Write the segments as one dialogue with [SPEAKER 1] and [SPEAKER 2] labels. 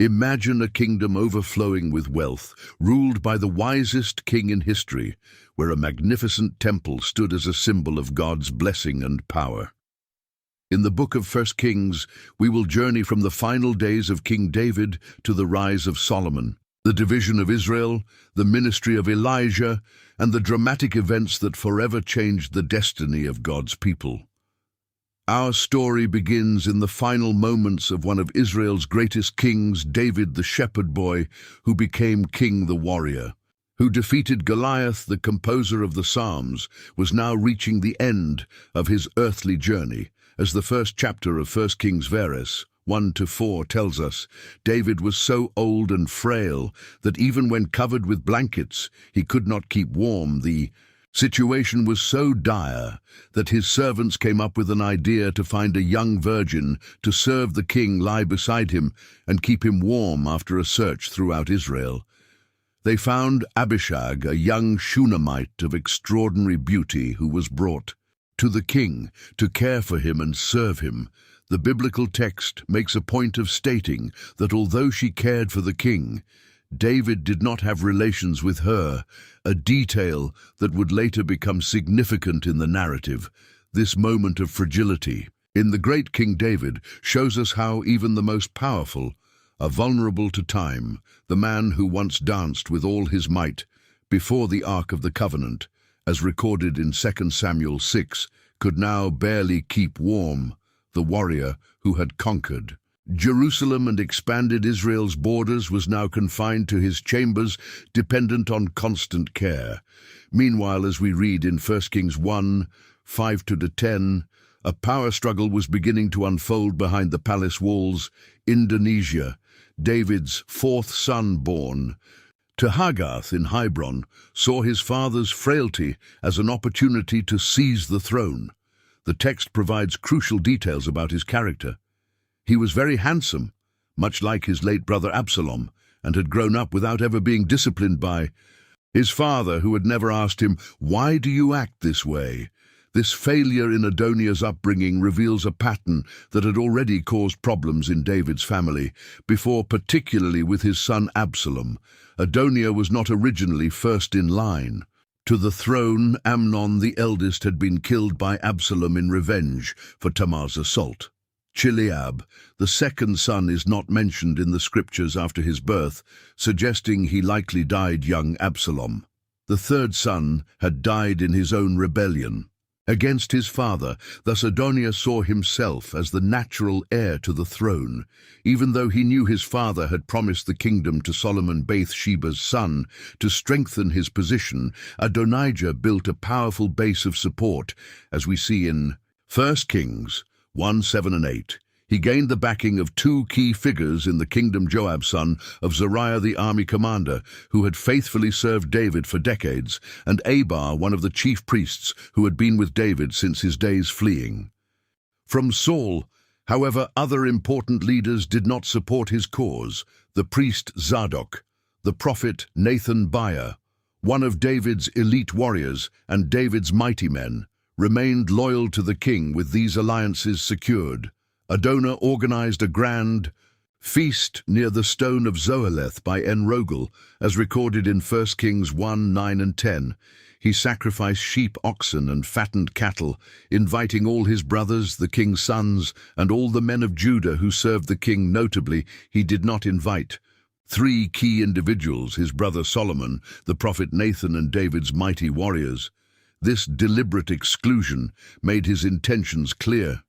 [SPEAKER 1] Imagine a kingdom overflowing with wealth, ruled by the wisest king in history, where a magnificent temple stood as a symbol of God's blessing and power. In the book of 1 Kings, we will journey from the final days of King David to the rise of Solomon, the division of Israel, the ministry of Elijah, and the dramatic events that forever changed the destiny of God's people. Our story begins in the final moments of one of Israel's greatest kings, David the shepherd boy, who became king the warrior, who defeated Goliath, the composer of the Psalms, was now reaching the end of his earthly journey. As the first chapter of 1 Kings verse 1-4 tells us, David was so old and frail that even when covered with blankets, he could not keep warm. The situation was so dire that his servants came up with an idea to find a young virgin to serve the king, lie beside him, and keep him warm after a search throughout Israel. They found Abishag, a young Shunammite of extraordinary beauty, who was brought to the king to care for him and serve him. The biblical text makes a point of stating that although she cared for the king, David did not have relations with her, a detail that would later become significant in the narrative. This moment of fragility in the great King David shows us how even the most powerful are vulnerable to time. The man who once danced with all his might before the Ark of the Covenant, as recorded in 2 Samuel 6, could now barely keep warm. The warrior who had conquered Jerusalem and expanded Israel's borders was now confined to his chambers, dependent on constant care. Meanwhile, as we read in 1 Kings 1:5-10, a power struggle was beginning to unfold behind the palace walls. Indonesia, David's fourth son born to Hagarth in Hebron, saw his father's frailty as an opportunity to seize the throne. The text provides crucial details about his character. He was very handsome, much like his late brother Absalom, and had grown up without ever being disciplined by his father, who had never asked him, "Why do you act this way?" This failure in Adoniah's upbringing reveals a pattern that had already caused problems in David's family before, particularly with his son Absalom. Adoniah was not originally first in line to the throne. Amnon, the eldest, had been killed by Absalom in revenge for Tamar's assault. Chileab, the second son, is not mentioned in the scriptures after his birth, suggesting he likely died young Absalom. The third son had died in his own rebellion against his father. Thus Adoniah saw himself as the natural heir to the throne, even though he knew his father had promised the kingdom to Solomon, Bathsheba's son. To strengthen his position, Adonijah built a powerful base of support, as we see in 1 Kings 1:7-8. He gained the backing of two key figures in the kingdom: Joab, son of Zeruiah, the army commander, who had faithfully served David for decades, and Abar, one of the chief priests who had been with David since his days fleeing from Saul. However, other important leaders did not support his cause. The priest Zadok, the prophet Nathan Biah, one of David's elite warriors and David's mighty men, remained loyal to the king. With these alliances secured, Adonijah organized a grand feast near the stone of Zoheleth by En-Rogel, as recorded in 1 Kings 1:9-10. He sacrificed sheep, oxen, and fattened cattle, inviting all his brothers, the king's sons, and all the men of Judah who served the king. Notably, he did not invite three key individuals: his brother Solomon, the prophet Nathan, and David's mighty warriors. This deliberate exclusion made his intentions clear.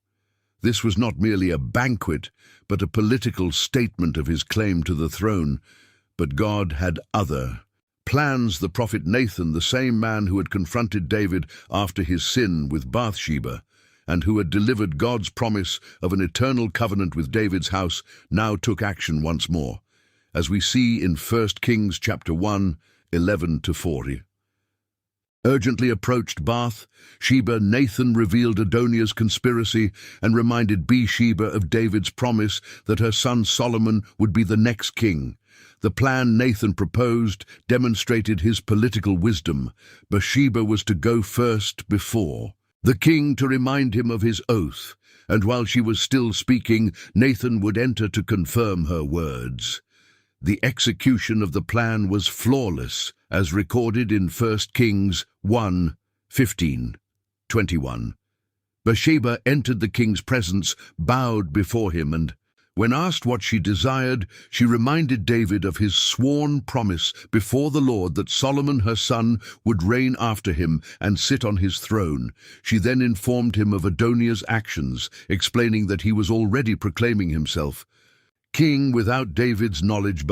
[SPEAKER 1] This was not merely a banquet, but a political statement of his claim to the throne. But God had other plans. The prophet Nathan, the same man who had confronted David after his sin with Bathsheba, and who had delivered God's promise of an eternal covenant with David's house, now took action once more, as we see in 1 Kings chapter 1:11-40. Urgently approached Bathsheba, Nathan revealed Adoniah's conspiracy and reminded Bathsheba of David's promise that her son Solomon would be the next king. The plan Nathan proposed demonstrated his political wisdom. Bathsheba was to go first before the king to remind him of his oath And while she was still speaking, Nathan would enter to confirm her words. The execution of the plan was flawless, as recorded in 1 Kings 1, 15, 21. Bathsheba entered the king's presence, bowed before him, and when asked what she desired, she reminded David of his sworn promise before the Lord that Solomon her son would reign after him and sit on his throne. She then informed him of Adoniah's actions, explaining that he was already proclaiming himself king without David's knowledge.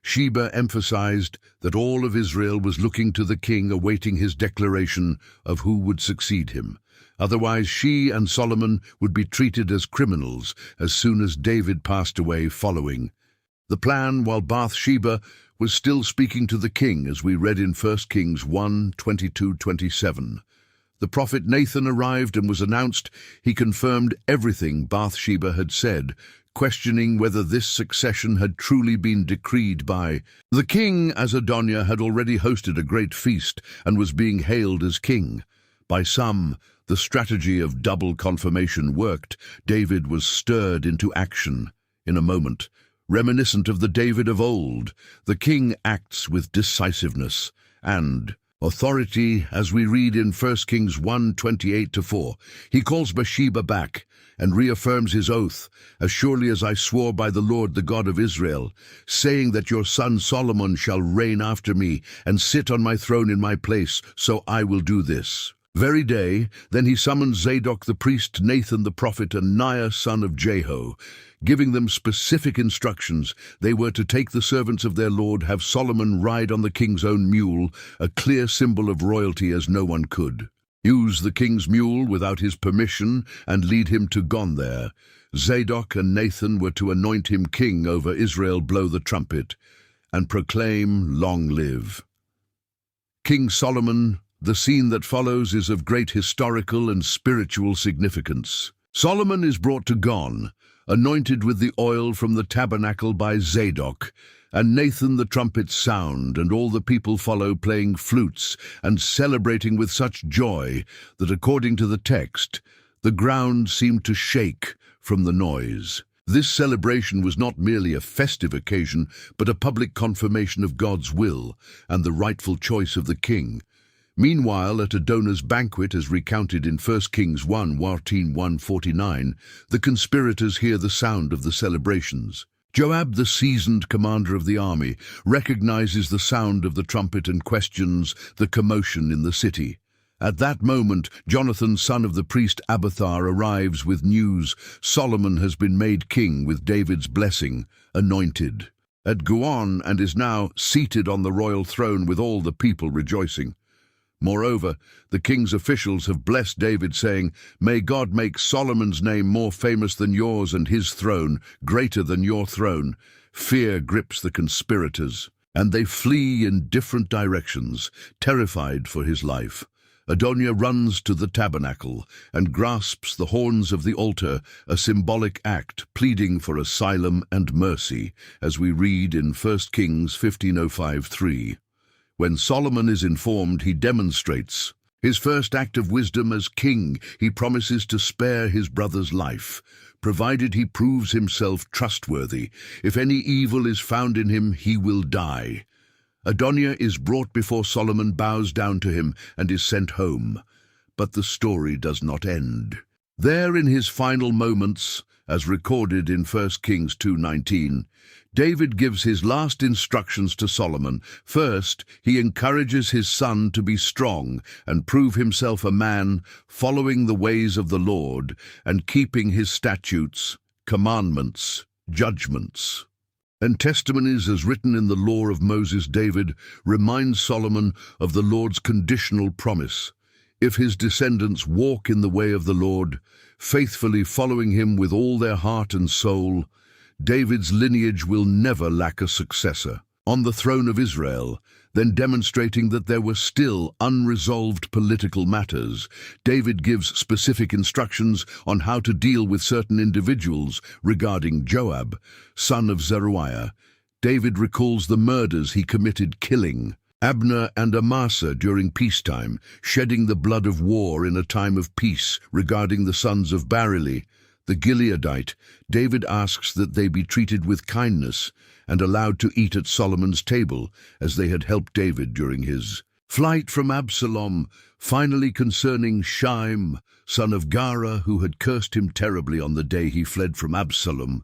[SPEAKER 1] Sheba emphasized that all of Israel was looking to the king, awaiting his declaration of who would succeed him. Otherwise, she and Solomon would be treated as criminals as soon as David passed away following the plan, while Bathsheba was still speaking to the king, as we read in 1 Kings 1, 22-27. The prophet Nathan arrived and was announced. He confirmed everything Bathsheba had said, questioning whether this succession had truly been decreed by the king, as Adoniah had already hosted a great feast and was being hailed as king. By some, the strategy of double confirmation worked. David was stirred into action in a moment. Reminiscent of the David of old, the king acts with decisiveness and authority, as we read in 1 Kings 1, 28-4. He calls Bathsheba back and reaffirms his oath, "As surely as I swore by the Lord, the God of Israel, saying that your son Solomon shall reign after me and sit on my throne in my place, so I will do this." Very day, then he summoned Zadok the priest, Nathan the prophet, and Niah son of Jeho, giving them specific instructions. They were to take the servants of their lord, have Solomon ride on the king's own mule, a clear symbol of royalty as no one could. Use the king's mule without his permission and lead him to Gon there. Zadok and Nathan were to anoint him king over Israel, blow the trumpet, and proclaim, "Long live King Solomon." The scene that follows is of great historical and spiritual significance. Solomon is brought to Gon, anointed with the oil from the tabernacle by Zadok, and Nathan the trumpets sound, and all the people follow, playing flutes and celebrating with such joy that, according to the text, the ground seemed to shake from the noise. This celebration was not merely a festive occasion, but a public confirmation of God's will and the rightful choice of the king. Meanwhile, at Adonai's banquet, as recounted in 1 Kings 1, 149, the conspirators hear the sound of the celebrations. Joab, the seasoned commander of the army, recognizes the sound of the trumpet and questions the commotion in the city. At that moment, Jonathan, son of the priest Abiathar, arrives with news: Solomon has been made king with David's blessing, anointed at Gihon, and is now seated on the royal throne with all the people rejoicing. Moreover, the king's officials have blessed David, saying, "May God make Solomon's name more famous than yours, and his throne greater than your throne." Fear grips the conspirators, and they flee in different directions, terrified for his life. Adoniah runs to the tabernacle and grasps the horns of the altar, a symbolic act pleading for asylum and mercy, as we read in 1 Kings 15:05-3. When Solomon is informed, he demonstrates his first act of wisdom as king. He promises to spare his brother's life, provided he proves himself trustworthy. If any evil is found in him, he will die. Adoniah is brought before Solomon, bows down to him, and is sent home. But the story does not end. There, in his final moments, as recorded in 1 Kings 2:19, David gives his last instructions to Solomon. First, he encourages his son to be strong and prove himself a man, following the ways of the Lord and keeping his statutes, commandments, judgments, and testimonies as written in the law of Moses. David reminds Solomon of the Lord's conditional promise. If his descendants walk in the way of the Lord, faithfully following him with all their heart and soul, David's lineage will never lack a successor on the throne of Israel. Then, demonstrating that there were still unresolved political matters, David gives specific instructions on how to deal with certain individuals. Regarding Joab, son of Zeruiah, David recalls the murders he committed, killing Abner and Amasa during peacetime, shedding the blood of war in a time of peace. Regarding the sons of Bareilly, the Gileadite, David asks that they be treated with kindness and allowed to eat at Solomon's table, as they had helped David during his flight from Absalom. Finally, concerning Shime, son of Gera, who had cursed him terribly on the day he fled from Absalom,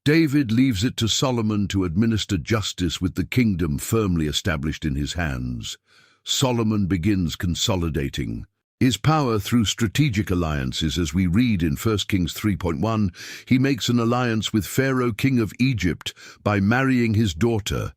[SPEAKER 1] David leaves it to Solomon to administer justice with the kingdom firmly established in his hands. Solomon begins consolidating his power through strategic alliances. As we read in 1 Kings 3:1, he makes an alliance with Pharaoh, king of Egypt, by marrying his daughter.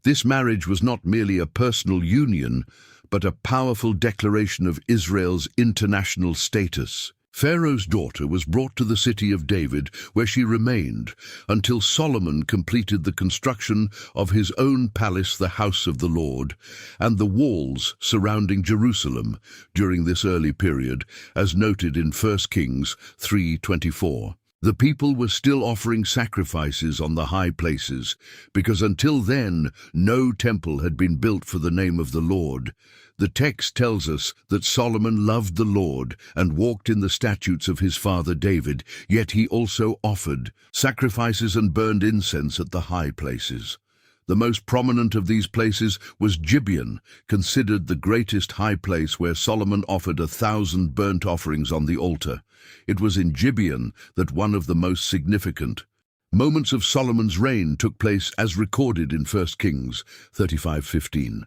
[SPEAKER 1] This marriage was not merely a personal union, but a powerful declaration of Israel's international status. Pharaoh's daughter was brought to the city of David, where she remained until Solomon completed the construction of his own palace, the house of the Lord, and the walls surrounding Jerusalem during this early period, as noted in 1 Kings 3:24. The people were still offering sacrifices on the high places, because until then no temple had been built for the name of the Lord. The text tells us that Solomon loved the Lord and walked in the statutes of his father David, yet he also offered sacrifices and burned incense at the high places. The most prominent of these places was Gibeon, considered the greatest high place, where Solomon offered 1,000 burnt offerings on the altar. It was in Gibeon that one of the most significant moments of Solomon's reign took place, as recorded in 1 Kings 35:15.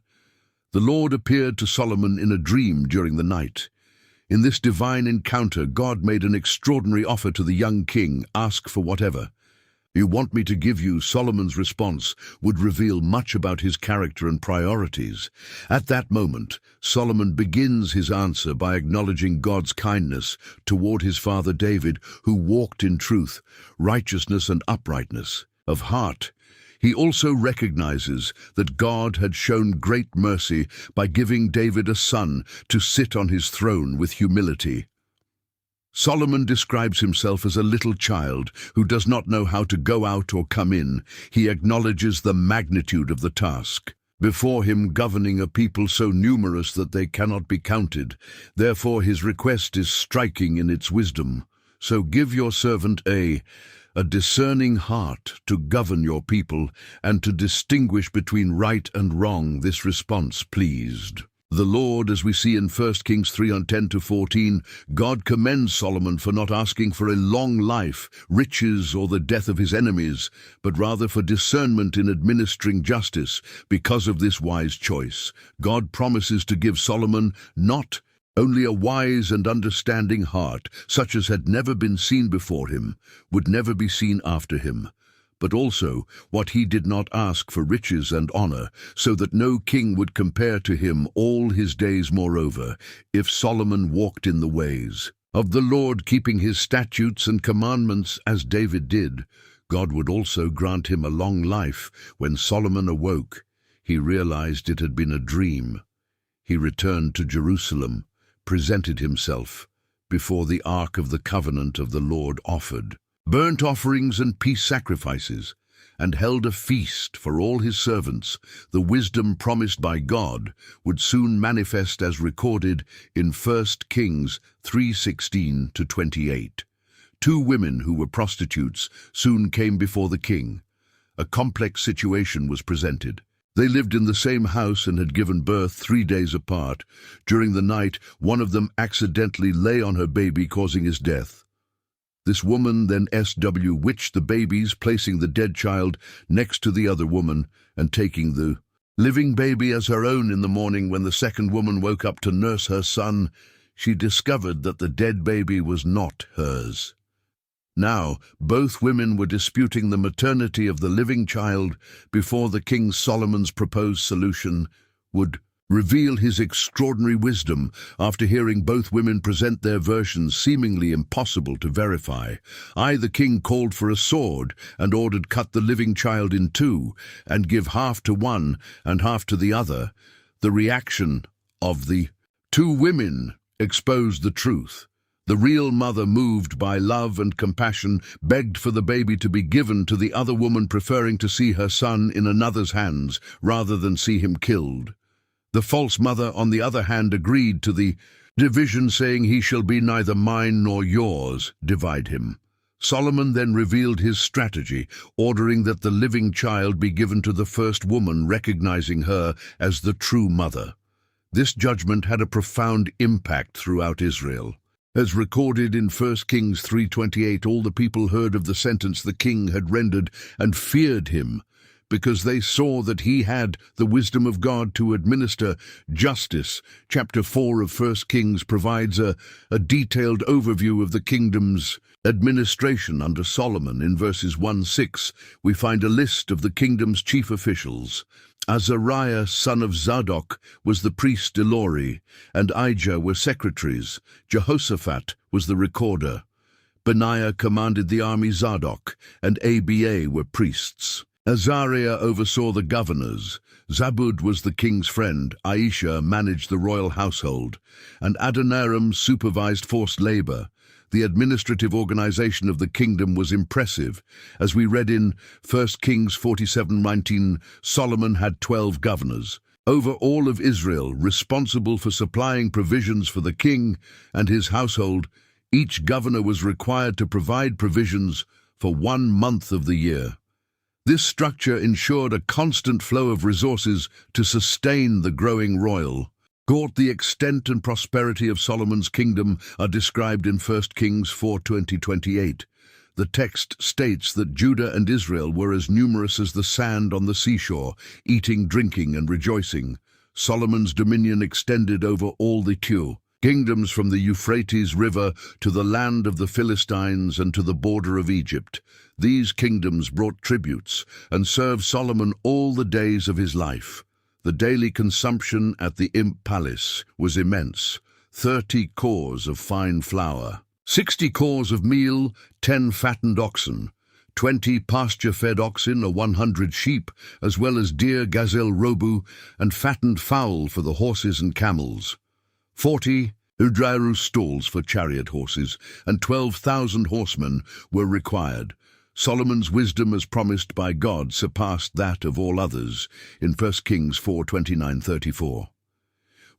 [SPEAKER 1] The Lord appeared to Solomon in a dream during the night. In this divine encounter, God made an extraordinary offer to the young king: ask for whatever you want me to give you. Solomon's response would reveal much about his character and priorities. At that moment, Solomon begins his answer by acknowledging God's kindness toward his father David, who walked in truth, righteousness, and uprightness of heart. He also recognizes that God had shown great mercy by giving David a son to sit on his throne with humility. Solomon describes himself as a little child who does not know how to go out or come in. He acknowledges the magnitude of the task before him, governing a people so numerous that they cannot be counted. Therefore, his request is striking in its wisdom. So give your servant a discerning heart to govern your people and to distinguish between right and wrong. This response pleased the Lord. As we see in 1 Kings 3:10-14, God commends Solomon for not asking for a long life, riches, or the death of his enemies, but rather for discernment in administering justice. Because of this wise choice, God promises to give Solomon not only a wise and understanding heart, such as had never been seen before him, would never be seen after him, but also what he did not ask for: riches and honor, so that no king would compare to him all his days. Moreover, if Solomon walked in the ways of the Lord, keeping his statutes and commandments as David did, God would also grant him a long life. When Solomon awoke, he realized it had been a dream. He returned to Jerusalem, presented himself before the Ark of the Covenant of the Lord, offered burnt offerings and peace sacrifices, and held a feast for all his servants. The wisdom promised by God would soon manifest, as recorded in 1 Kings 3:16-28. 2 women who were prostitutes soon came before the king. A complex situation was presented. They lived in the same house and had given birth 3 days apart. During the night, one of them accidentally lay on her baby, causing his death. This woman then witched the babies, placing the dead child next to the other woman and taking the living baby as her own. In the morning, when the second woman woke up to nurse her son, she discovered that the dead baby was not hers. Now, both women were disputing the maternity of the living child. Before the king, Solomon's proposed solution would reveal his extraordinary wisdom. After hearing both women present their versions, seemingly impossible to verify, the king called for a sword and ordered cut the living child in 2 and give half to one and half to the other. The reaction of the 2 women exposed the truth. The real mother, moved by love and compassion, begged for the baby to be given to the other woman, preferring to see her son in another's hands rather than see him killed. The false mother, on the other hand, agreed to the division saying, "He shall be neither mine nor yours, divide him." Solomon then revealed his strategy, ordering that the living child be given to the first woman, recognizing her as the true mother. This judgment had a profound impact throughout Israel. As recorded in 1 Kings 3:28, all the people heard of the sentence the king had rendered and feared him, because they saw that he had the wisdom of God to administer justice. Chapter 4 of 1 Kings provides a detailed overview of the kingdom's administration under Solomon. In verses 1-6, we find a list of the kingdom's chief officials. Azariah, son of Zadok, was the priest Delori, and Ijah were secretaries. Jehoshaphat was the recorder. Benaiah commanded the army. Zadok and Aba were priests. Azariah oversaw the governors. Zabud was the king's friend. Aisha managed the royal household, and Adoniram supervised forced labor. The administrative organization of the kingdom was impressive. As we read in 1 Kings 47:19, Solomon had 12 governors over all of Israel, responsible for supplying provisions for the king and his household. Each governor was required to provide provisions for 1 month of the year. This structure ensured a constant flow of resources to sustain the growing royal court. The extent and prosperity of Solomon's kingdom are described in 1 Kings 4:20-28. The text states that Judah and Israel were as numerous as the sand on the seashore, eating, drinking, and rejoicing. Solomon's dominion extended over all the two kingdoms, from the Euphrates River to the land of the Philistines and to the border of Egypt. These kingdoms brought tributes and served Solomon all the days of his life. The daily consumption at the imp palace was immense: 30 cors of fine flour, 60 cors of meal, 10 fattened oxen, 20 pasture-fed oxen or 100 sheep, as well as deer, gazelle, roebu, and fattened fowl for the horses and camels, 40 udraru stalls for chariot horses, and 12,000 horsemen were required. Solomon's wisdom, as promised by God, surpassed that of all others in 1 Kings 4:29-34.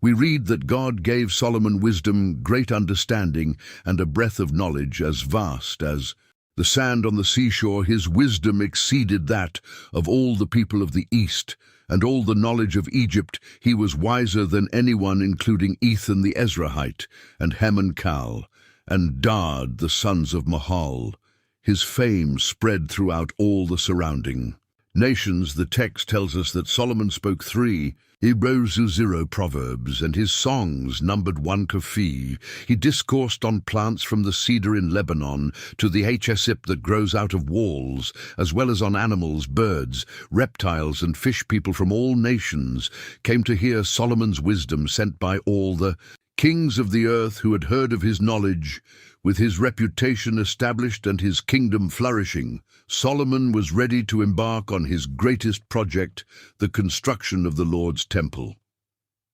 [SPEAKER 1] We read that God gave Solomon wisdom, great understanding, and a breadth of knowledge as vast as the sand on the seashore. His wisdom exceeded that of all the people of the East, and all the knowledge of Egypt. He was wiser than anyone, including Ethan the Ezrahite, and Heman Cal, and Dard, the sons of Mahal. His fame spread throughout all the surrounding nations. The text tells us that Solomon spoke 3 Hebrew proverbs, and his songs numbered 1 Kafi. He discoursed on plants from the cedar in Lebanon to the hyssop that grows out of walls, as well as on animals, birds, reptiles, and fish. People from all nations came to hear Solomon's wisdom, sent by all the kings of the earth who had heard of his knowledge. With his reputation established and his kingdom flourishing, Solomon was ready to embark on his greatest project, the construction of the Lord's temple.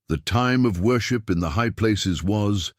[SPEAKER 1] The time of worship in the high places was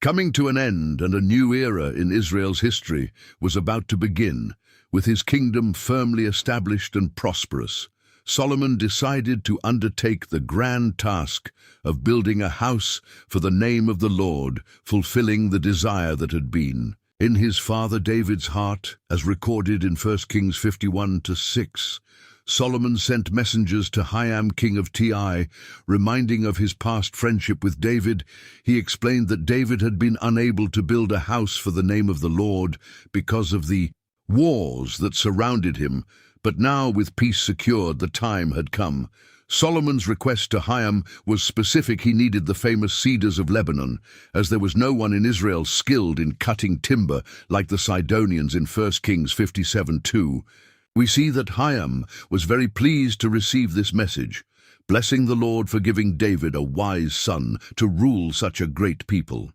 [SPEAKER 1] coming to an end, and a new era in Israel's history was about to begin. With his kingdom firmly established and prosperous, Solomon decided to undertake the grand task of building a house for the name of the Lord, fulfilling the desire that had been in his father David's heart. As recorded in 1 Kings 51-6, Solomon sent messengers to Hiram, king of Tyre, reminding of his past friendship with David. He explained that David had been unable to build a house for the name of the Lord because of the wars that surrounded him, but now, with peace secured, the time had come. Solomon's request to Hiram was specific. He needed the famous cedars of Lebanon, as there was no one in Israel skilled in cutting timber like the Sidonians in 1 Kings 57:2. We see that Hiram was very pleased to receive this message, blessing the Lord for giving David a wise son to rule such a great people.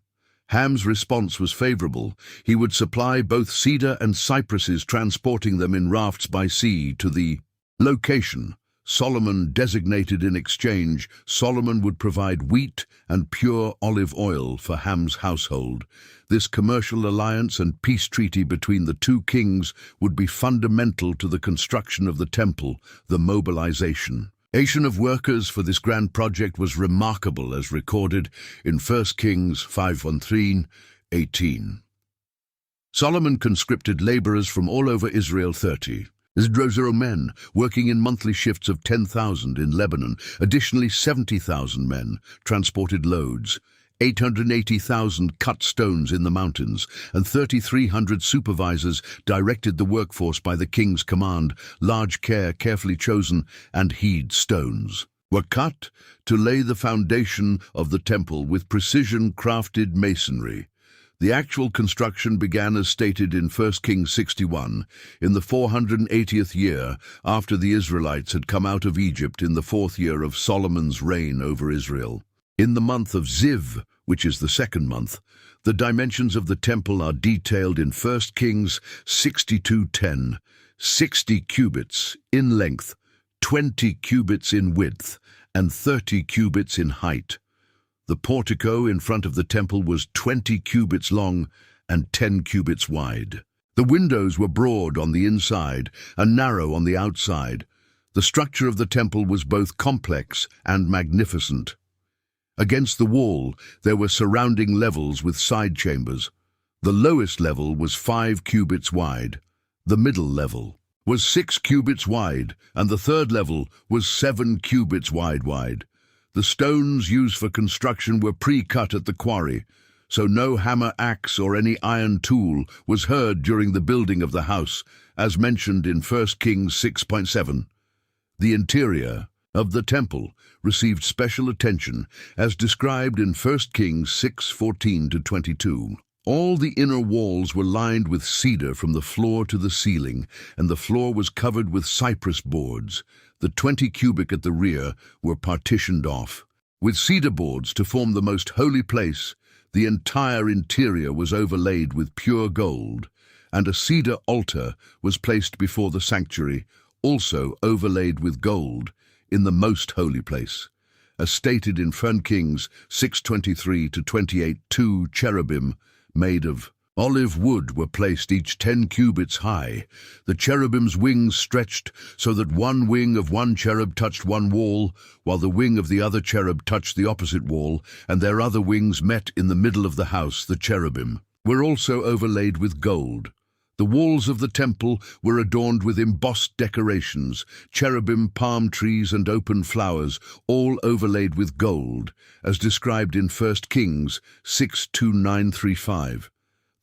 [SPEAKER 1] Ham's response was favorable. He would supply both cedar and cypresses, transporting them in rafts by sea to the location Solomon designated. In exchange, Solomon would provide wheat and pure olive oil for Ham's household. This commercial alliance and peace treaty between the two kings would be fundamental to the construction of the temple, the mobilization Nation of workers for this grand project was remarkable as recorded in 1 Kings 5:18. Solomon conscripted laborers from all over Israel 30. Men working in monthly shifts of 10,000 in Lebanon. Additionally, 70,000 men transported loads. 880,000 cut stones in the mountains, and 3,300 supervisors directed the workforce by the king's command. Large care, carefully chosen and heed stones were cut to lay the foundation of the temple with precision-crafted masonry. The actual construction began as stated in 1 Kings 61, in the 480th year after the Israelites had come out of Egypt, in the 4th year of Solomon's reign over Israel. In the month of Ziv, which is the second month, the dimensions of the temple are detailed in 1 Kings 62:10, 60 cubits in length, 20 cubits in width, and 30 cubits in height. The portico in front of the temple was 20 cubits long and 10 cubits wide. The windows were broad on the inside and narrow on the outside. The structure of the temple was both complex and magnificent. Against the wall, there were surrounding levels with side chambers. The lowest level was 5 cubits wide. The middle level was 6 cubits wide, and the third level was 7 cubits wide. The stones used for construction were pre-cut at the quarry, so no hammer, axe, or any iron tool was heard during the building of the house, as mentioned in 1 Kings 6:7. The interior of the temple received special attention, as described in 1 Kings 6:14-22. All the inner walls were lined with cedar from the floor to the ceiling, and the floor was covered with cypress boards. The 20 cubic at the rear were partitioned off. With cedar boards to form the most holy place, the entire interior was overlaid with pure gold, and a cedar altar was placed before the sanctuary, also overlaid with gold, in the most holy place. As stated in 1 Kings 6:23-28, 2 cherubim made of olive wood were placed, each 10 cubits high. The cherubim's wings stretched so that one wing of one cherub touched one wall, while the wing of the other cherub touched the opposite wall, and their other wings met in the middle of the house. The cherubim were also overlaid with gold. The walls of the temple were adorned with embossed decorations, cherubim, palm trees, and open flowers, all overlaid with gold, as described in 1 Kings 6:9-5.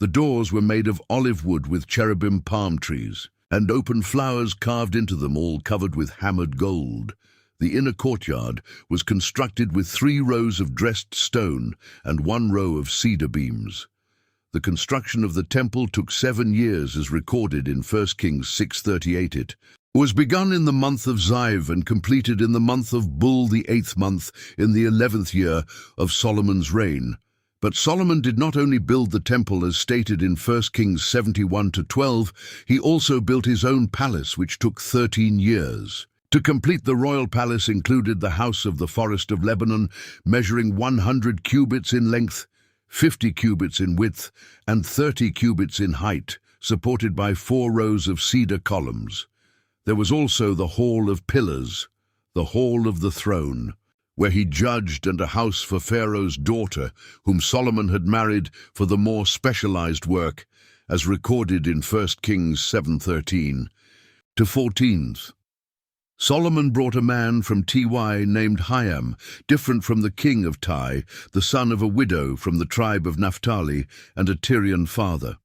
[SPEAKER 1] The doors were made of olive wood with cherubim, palm trees, and open flowers carved into them, all covered with hammered gold. The inner courtyard was constructed with 3 rows of dressed stone and 1 row of cedar beams. The construction of the temple took 7 years, as recorded in 1 Kings 6:38. It was begun in the month of Ziv and completed in the month of Bul, the 8th month, in the 11th year of Solomon's reign. But Solomon did not only build the temple as stated in 1 Kings 71-12, he also built his own palace, which took 13 years. To complete, the royal palace included the house of the forest of Lebanon, measuring 100 cubits in length, 50 cubits in width, and 30 cubits in height, supported by 4 rows of cedar columns. There was also the Hall of Pillars, the Hall of the Throne, where he judged, and a house for Pharaoh's daughter, whom Solomon had married for the more specialized work, as recorded in 1 Kings 7:13-14. Solomon brought a man from Ty named Hiram, different from the king of Ty, the son of a widow from the tribe of Naphtali, and a Tyrian father.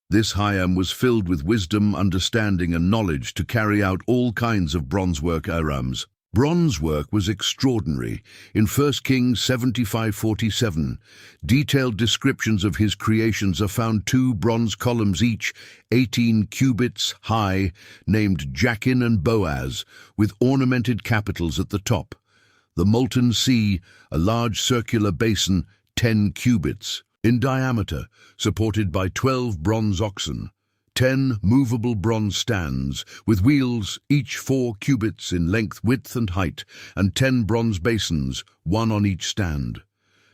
[SPEAKER 1] This Hiram was filled with wisdom, understanding, and knowledge to carry out all kinds of bronze work. Hiram's bronze work was extraordinary. In 1 Kings 75:47, detailed descriptions of his creations are found: 2 bronze columns, each 18 cubits high, named Jachin and Boaz, with ornamented capitals at the top. The molten sea, a large circular basin, 10 cubits in diameter, supported by 12 bronze oxen. 10 movable bronze stands, with wheels, each 4 cubits in length, width, and height, and 10 bronze basins, 1 on each stand.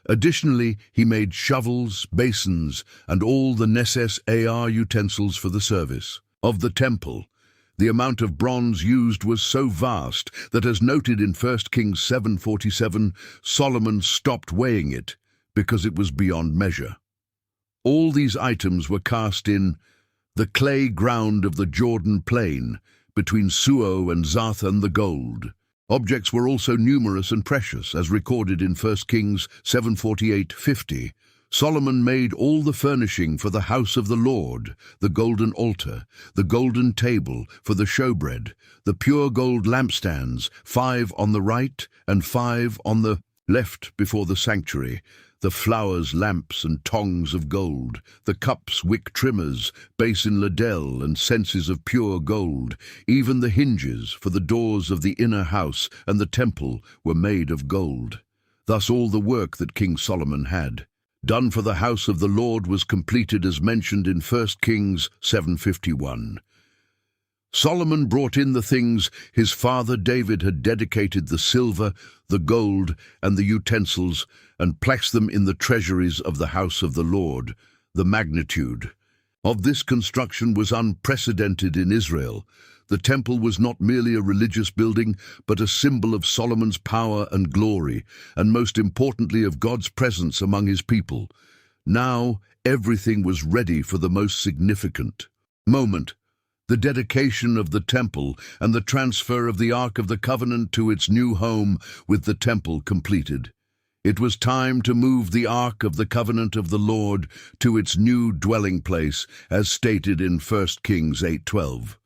[SPEAKER 1] Additionally, he made shovels, basins, and all the necessary utensils for the service of the temple. The amount of bronze used was so vast that, as noted in 1 Kings 7:47, Solomon stopped weighing it because it was beyond measure. All these items were cast in the clay ground of the Jordan plain between Suo and Zathan the gold. Objects were also numerous and precious, as recorded in 1 Kings 7:48-50. Solomon made all the furnishing for the house of the Lord, the golden altar, the golden table for the showbread, the pure gold lampstands, 5 on the right and 5 on the left before the sanctuary, the flowers, lamps, and tongs of gold, the cups, wick trimmers, basin ladle, and censers of pure gold. Even the hinges for the doors of the inner house and the temple were made of gold. Thus all the work that King Solomon had done for the house of the Lord was completed as mentioned in 1 Kings 7:51. Solomon brought in the things his father David had dedicated, the silver, the gold, and the utensils, and placed them in the treasuries of the house of the Lord. The magnitude of this construction was unprecedented in Israel. The temple was not merely a religious building, but a symbol of Solomon's power and glory, and most importantly of God's presence among his people. Now everything was ready for the most significant moment: the dedication of the temple and the transfer of the Ark of the Covenant to its new home, with the temple completed. It was time to move the Ark of the Covenant of the Lord to its new dwelling place, as stated in 1 Kings 8:12.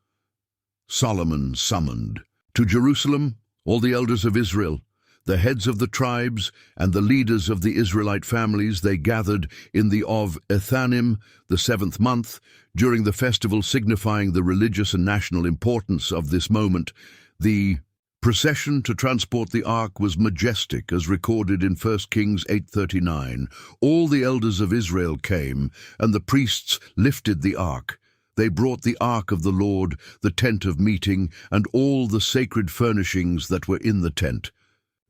[SPEAKER 1] Solomon summoned to Jerusalem all the elders of Israel, the heads of the tribes, and the leaders of the Israelite families. They gathered in the of Ethanim, the 7th month, during the festival signifying the religious and national importance of this moment. The procession to transport the ark was majestic, as recorded in 1 Kings 8:39. All the elders of Israel came, and the priests lifted the ark. They brought the ark of the Lord, the tent of meeting, and all the sacred furnishings that were in the tent.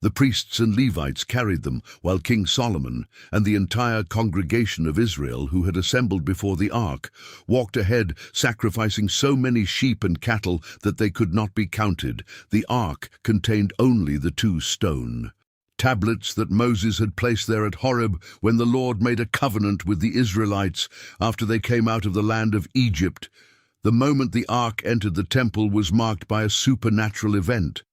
[SPEAKER 1] The priests and Levites carried them, while King Solomon and the entire congregation of Israel who had assembled before the ark walked ahead, sacrificing so many sheep and cattle that they could not be counted. The ark contained only the 2 stone tablets that Moses had placed there at Horeb when the Lord made a covenant with the Israelites after they came out of the land of Egypt. The moment the ark entered the temple was marked by a supernatural event,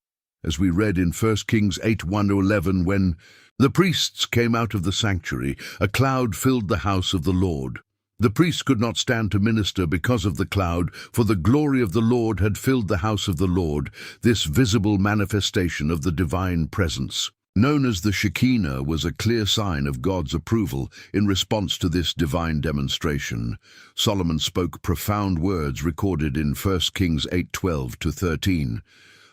[SPEAKER 1] as we read in 1 Kings 8:1-11, when the priests came out of the sanctuary, a cloud filled the house of the Lord. The priests could not stand to minister because of the cloud, for the glory of the Lord had filled the house of the Lord, this visible manifestation of the divine presence. Known as the Shekinah, was a clear sign of God's approval in response to this divine demonstration. Solomon spoke profound words recorded in 1 Kings 8:12-13.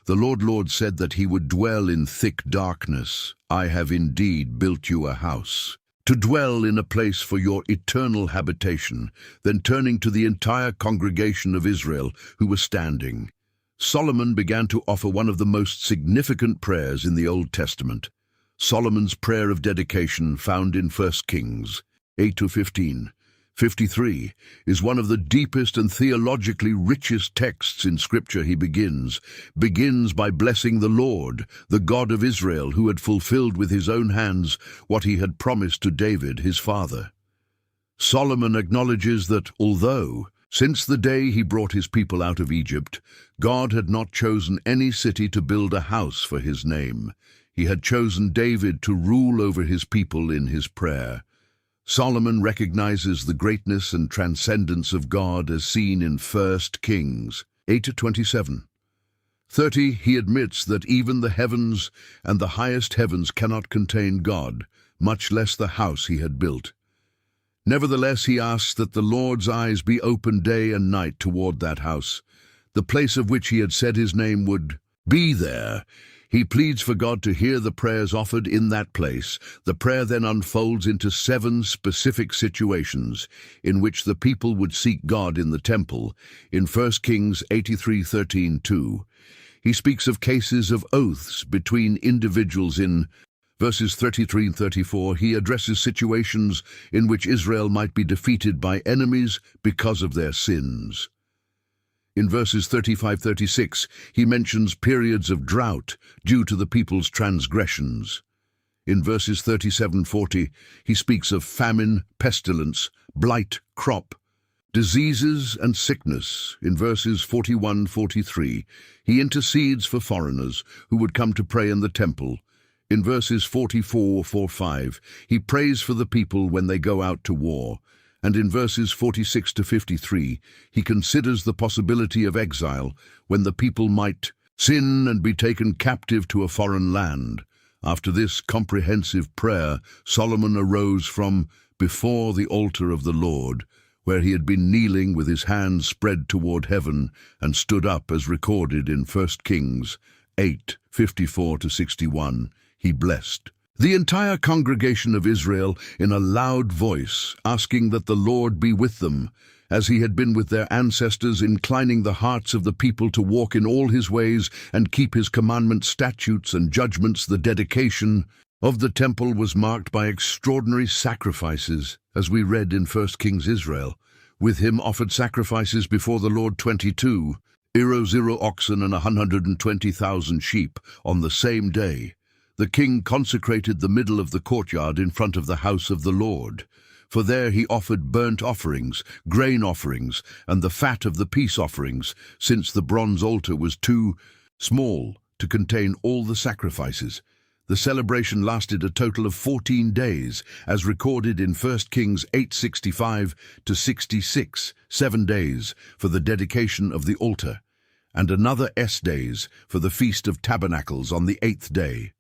[SPEAKER 1] The Lord said that he would dwell in thick darkness. I have indeed built you a house, to dwell in a place for your eternal habitation. Then turning to the entire congregation of Israel who were standing, Solomon began to offer one of the most significant prayers in the Old Testament. Solomon's prayer of dedication, found in 1 Kings 8-15. 53 is one of the deepest and theologically richest texts in Scripture. He begins by blessing the Lord, the God of Israel, who had fulfilled with his own hands what he had promised to David, his father. Solomon acknowledges that although, since the day he brought his people out of Egypt, God had not chosen any city to build a house for his name, he had chosen David to rule over his people in his prayer. Solomon recognizes the greatness and transcendence of God as seen in 1 Kings 8-27. 30, he admits that even the heavens and the highest heavens cannot contain God, much less the house he had built. Nevertheless, he asks that the Lord's eyes be open day and night toward that house, the place of which he had said his name would be there. He pleads for God to hear the prayers offered in that place. The prayer then unfolds into 7 specific situations in which the people would seek God in the temple. In 1 Kings 83:13-2, he speaks of cases of oaths between individuals. In verses 33 and 34, he addresses situations in which Israel might be defeated by enemies because of their sins. In verses 35-36, he mentions periods of drought due to the people's transgressions. In verses 37-40, he speaks of famine, pestilence, blight, crop, diseases and sickness. In verses 41-43, he intercedes for foreigners who would come to pray in the temple. In verses 44-45, he prays for the people when they go out to war. And in verses 46-53, he considers the possibility of exile when the people might sin and be taken captive to a foreign land. After this comprehensive prayer, Solomon arose from before the altar of the Lord, where he had been kneeling with his hands spread toward heaven, and stood up as recorded in 1 Kings 8:54-61. He blessed the entire congregation of Israel in a loud voice, asking that the Lord be with them, as he had been with their ancestors, inclining the hearts of the people to walk in all his ways and keep his commandments, statutes, and judgments. The dedication of the temple was marked by extraordinary sacrifices, as we read in 1 Kings. Israel, with him, offered sacrifices before the Lord 22 oxen and 120,000 sheep on the same day. The king consecrated the middle of the courtyard in front of the house of the Lord, for there he offered burnt offerings, grain offerings, and the fat of the peace offerings, since the bronze altar was too small to contain all the sacrifices. The celebration lasted a total of 14 days, as recorded in 1 Kings 8:65-66, 7 days for the dedication of the altar, and another days for the Feast of Tabernacles on the 8th day.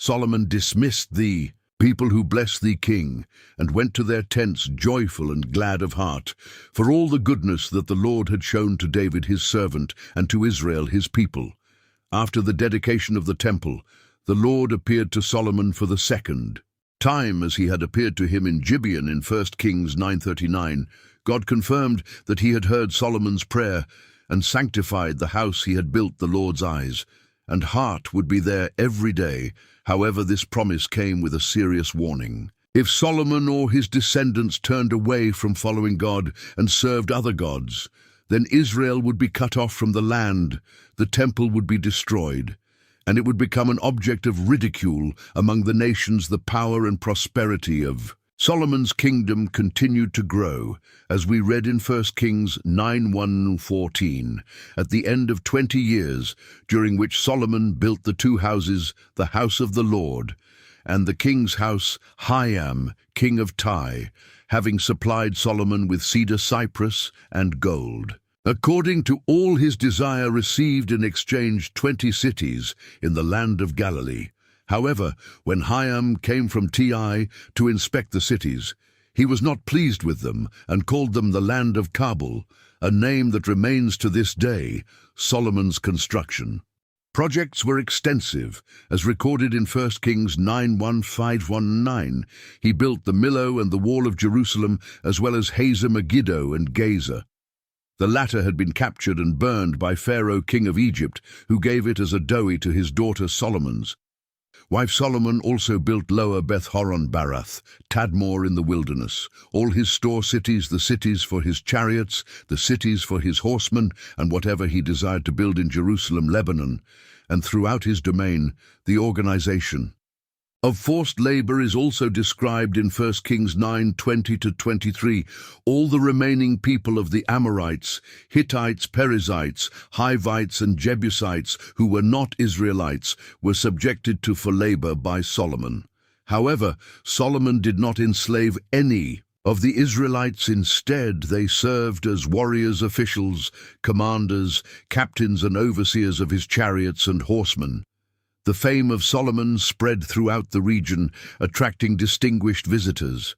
[SPEAKER 1] Solomon dismissed the people who blessed thee, king, and went to their tents joyful and glad of heart, for all the goodness that the Lord had shown to David his servant and to Israel his people. After the dedication of the temple, the Lord appeared to Solomon for the second time, as he had appeared to him in Gibeon in 1 Kings 9:39. God confirmed that he had heard Solomon's prayer and sanctified the house he had built. The Lord's eyes and heart would be there every day. However, this promise came with a serious warning. If Solomon or his descendants turned away from following God and served other gods, then Israel would be cut off from the land, the temple would be destroyed, and it would become an object of ridicule among the nations. The power and prosperity of Solomon's kingdom continued to grow, as we read in 1 Kings 9:1-14. At the end of 20 years, during which Solomon built the two houses, the house of the Lord, and the king's house, Hiram, king of Tyre, having supplied Solomon with cedar cypress and gold. According to all his desire, received in exchange 20 cities in the land of Galilee. However, when Hiram came from Tyre to inspect the cities, he was not pleased with them and called them the land of Kabul, a name that remains to this day. Solomon's construction projects were extensive, as recorded in 1 Kings 9:1-5-19. He built the Millo and the wall of Jerusalem, as well as Hazar, Megiddo, and Gaza. The latter had been captured and burned by Pharaoh, king of Egypt, who gave it as a dowry to his daughter Solomon's wife. Solomon also built Lower Beth-horon, Barath, Tadmor in the wilderness, all his store cities, the cities for his chariots, the cities for his horsemen, and whatever he desired to build in Jerusalem, Lebanon, and throughout his domain. The organization of forced labor is also described in 1 Kings 9:20-23. All the remaining people of the Amorites, Hittites, Perizzites, Hivites, and Jebusites, who were not Israelites, were subjected to for labor by Solomon. However, Solomon did not enslave any of the Israelites. Instead, they served as warriors, officials, commanders, captains, and overseers of his chariots and horsemen. The fame of Solomon spread throughout the region, attracting distinguished visitors.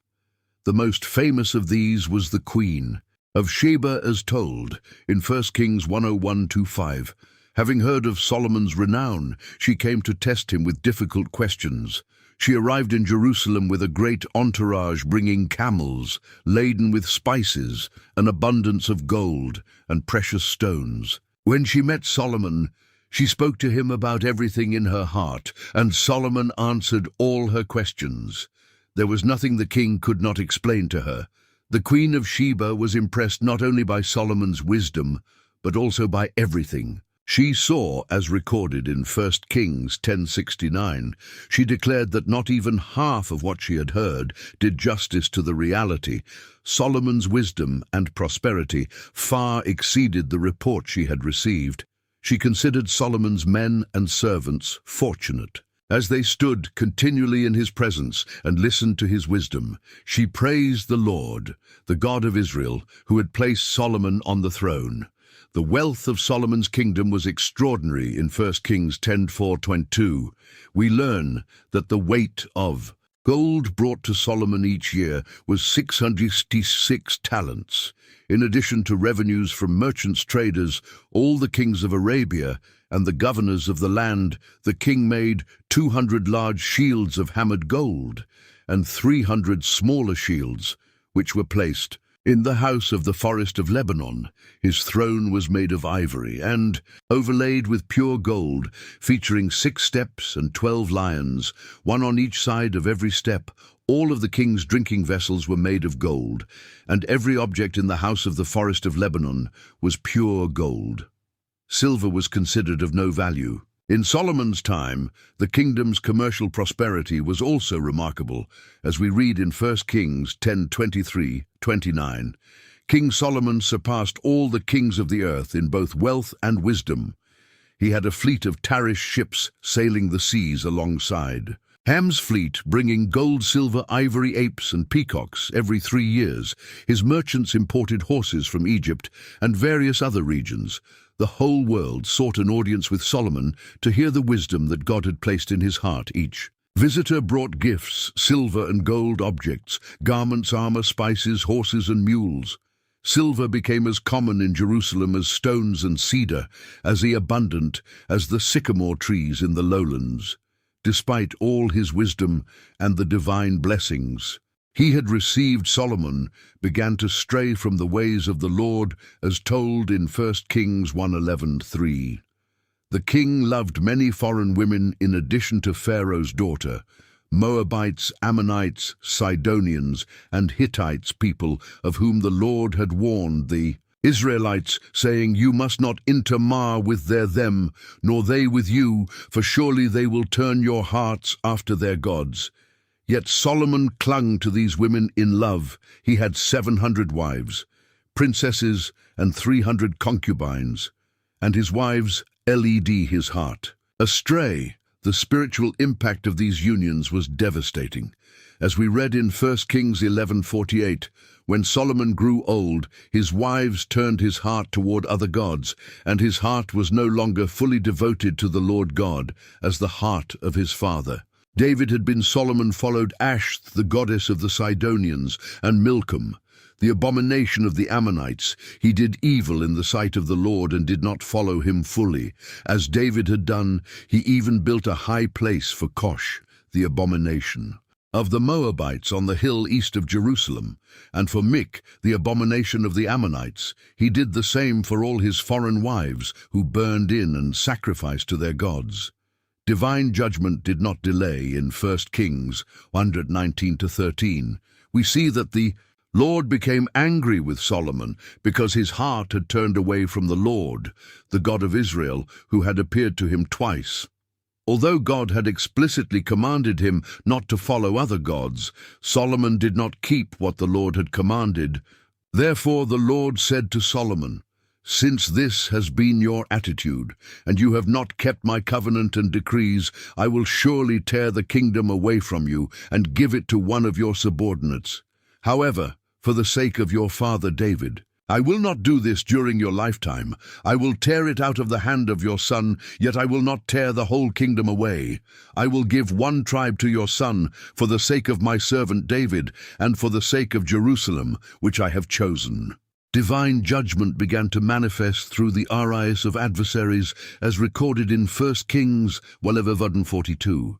[SPEAKER 1] The most famous of these was the Queen of Sheba, as told in 1 Kings 1:01-5. Having heard of Solomon's renown, she came to test him with difficult questions. She arrived in Jerusalem with a great entourage, bringing camels laden with spices, an abundance of gold and precious stones. When she met Solomon, she spoke to him about everything in her heart, and Solomon answered all her questions. There was nothing the king could not explain to her. The Queen of Sheba was impressed not only by Solomon's wisdom, but also by everything. She saw, as recorded in 1 Kings 10:69, she declared that not even half of what she had heard did justice to the reality. Solomon's wisdom and prosperity far exceeded the report she had received. She considered Solomon's men and servants fortunate. As they stood continually in his presence and listened to his wisdom, she praised the Lord, the God of Israel, who had placed Solomon on the throne. The wealth of Solomon's kingdom was extraordinary. In 1 Kings 10:4-22, we learn that the weight of gold brought to Solomon each year was 666 talents. In addition to revenues from merchants, traders, all the kings of Arabia, and the governors of the land, the king made 200 large shields of hammered gold and 300 smaller shields, which were placed in the house of the forest of Lebanon. His throne was made of ivory and overlaid with pure gold, featuring 6 steps and 12 lions, one on each side of every step. All of the king's drinking vessels were made of gold, and every object in the house of the forest of Lebanon was pure gold. Silver was considered of no value. In Solomon's time, the kingdom's commercial prosperity was also remarkable, as we read in 1 Kings 10:23-29. King Solomon surpassed all the kings of the earth in both wealth and wisdom. He had a fleet of Tarish ships sailing the seas alongside Ham's fleet, bringing gold, silver, ivory, apes, and peacocks every 3 years. His merchants imported horses from Egypt and various other regions. The whole world sought an audience with Solomon to hear the wisdom that God had placed in his heart. Each visitor brought gifts, silver and gold objects, garments, armor, spices, horses, and mules. Silver became as common in Jerusalem as stones and cedar, as abundant as the sycamore trees in the lowlands. Despite all his wisdom and the divine blessings he had received, Solomon began to stray from the ways of the Lord, as told in 1 Kings 1:11-3. The king loved many foreign women in addition to Pharaoh's daughter, Moabites, Ammonites, Sidonians, and Hittites, people of whom the Lord had warned the Israelites, saying, "You must not intermar with them, nor they with you, for surely they will turn your hearts after their gods." Yet Solomon clung to these women in love. He had 700 wives, princesses, and 300 concubines, and his wives led his heart astray. The spiritual impact of these unions was devastating. As we read in 1 Kings 11:48, when Solomon grew old, his wives turned his heart toward other gods, and his heart was no longer fully devoted to the Lord God as the heart of his father. David had been Solomon followed Ashth, the goddess of the Sidonians, and Milcom, the abomination of the Ammonites. He did evil in the sight of the Lord and did not follow him fully. As David had done, he even built a high place for Kosh, the abomination of the Moabites on the hill east of Jerusalem, and for Mich, the abomination of the Ammonites. He did the same for all his foreign wives, who burned in and sacrificed to their gods. Divine judgment did not delay. In 1 Kings 119-13, we see that the Lord became angry with Solomon because his heart had turned away from the Lord, the God of Israel, who had appeared to him twice. Although God had explicitly commanded him not to follow other gods, Solomon did not keep what the Lord had commanded. Therefore the Lord said to Solomon, "Since this has been your attitude, and you have not kept my covenant and decrees, I will surely tear the kingdom away from you and give it to one of your subordinates. However, for the sake of your father David, I will not do this during your lifetime. I will tear it out of the hand of your son, yet I will not tear the whole kingdom away. I will give one tribe to your son for the sake of my servant David and for the sake of Jerusalem, which I have chosen." Divine judgment began to manifest through the arise of adversaries, as recorded in 1 Kings 11:42.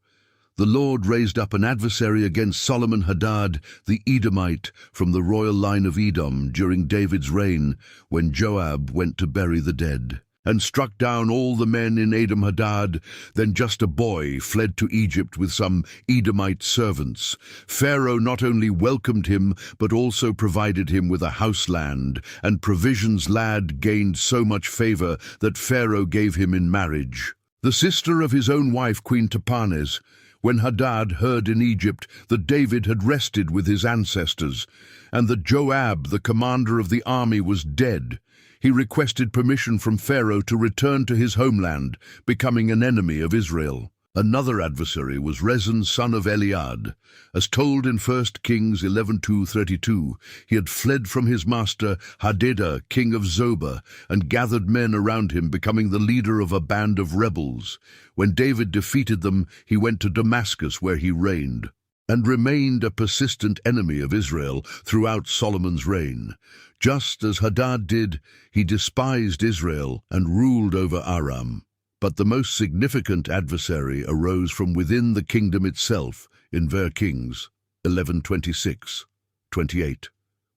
[SPEAKER 1] The Lord raised up an adversary against Solomon Hadad, the Edomite, from the royal line of Edom during David's reign, when Joab went to bury the dead. and struck down all the men in Edom-Hadad. Then just a boy fled to Egypt with some Edomite servants. Pharaoh not only welcomed him, but also provided him with a house land, and provisions. Lad gained so much favor that Pharaoh gave him in marriage the sister of his own wife, Queen Tahpenes. When Hadad heard in Egypt that David had rested with his ancestors, and that Joab, the commander of the army, was dead, he requested permission from Pharaoh to return to his homeland, becoming an enemy of Israel. Another adversary was Rezin, son of Eliad. As told in 1 Kings 11:2-32, he had fled from his master Hadadah, king of Zobah, and gathered men around him, becoming the leader of a band of rebels. When David defeated them, he went to Damascus, where he reigned, and remained a persistent enemy of Israel throughout Solomon's reign. Just as Hadad did, he despised Israel and ruled over Aram. But the most significant adversary arose from within the kingdom itself. In 1 Kings 11:26-28,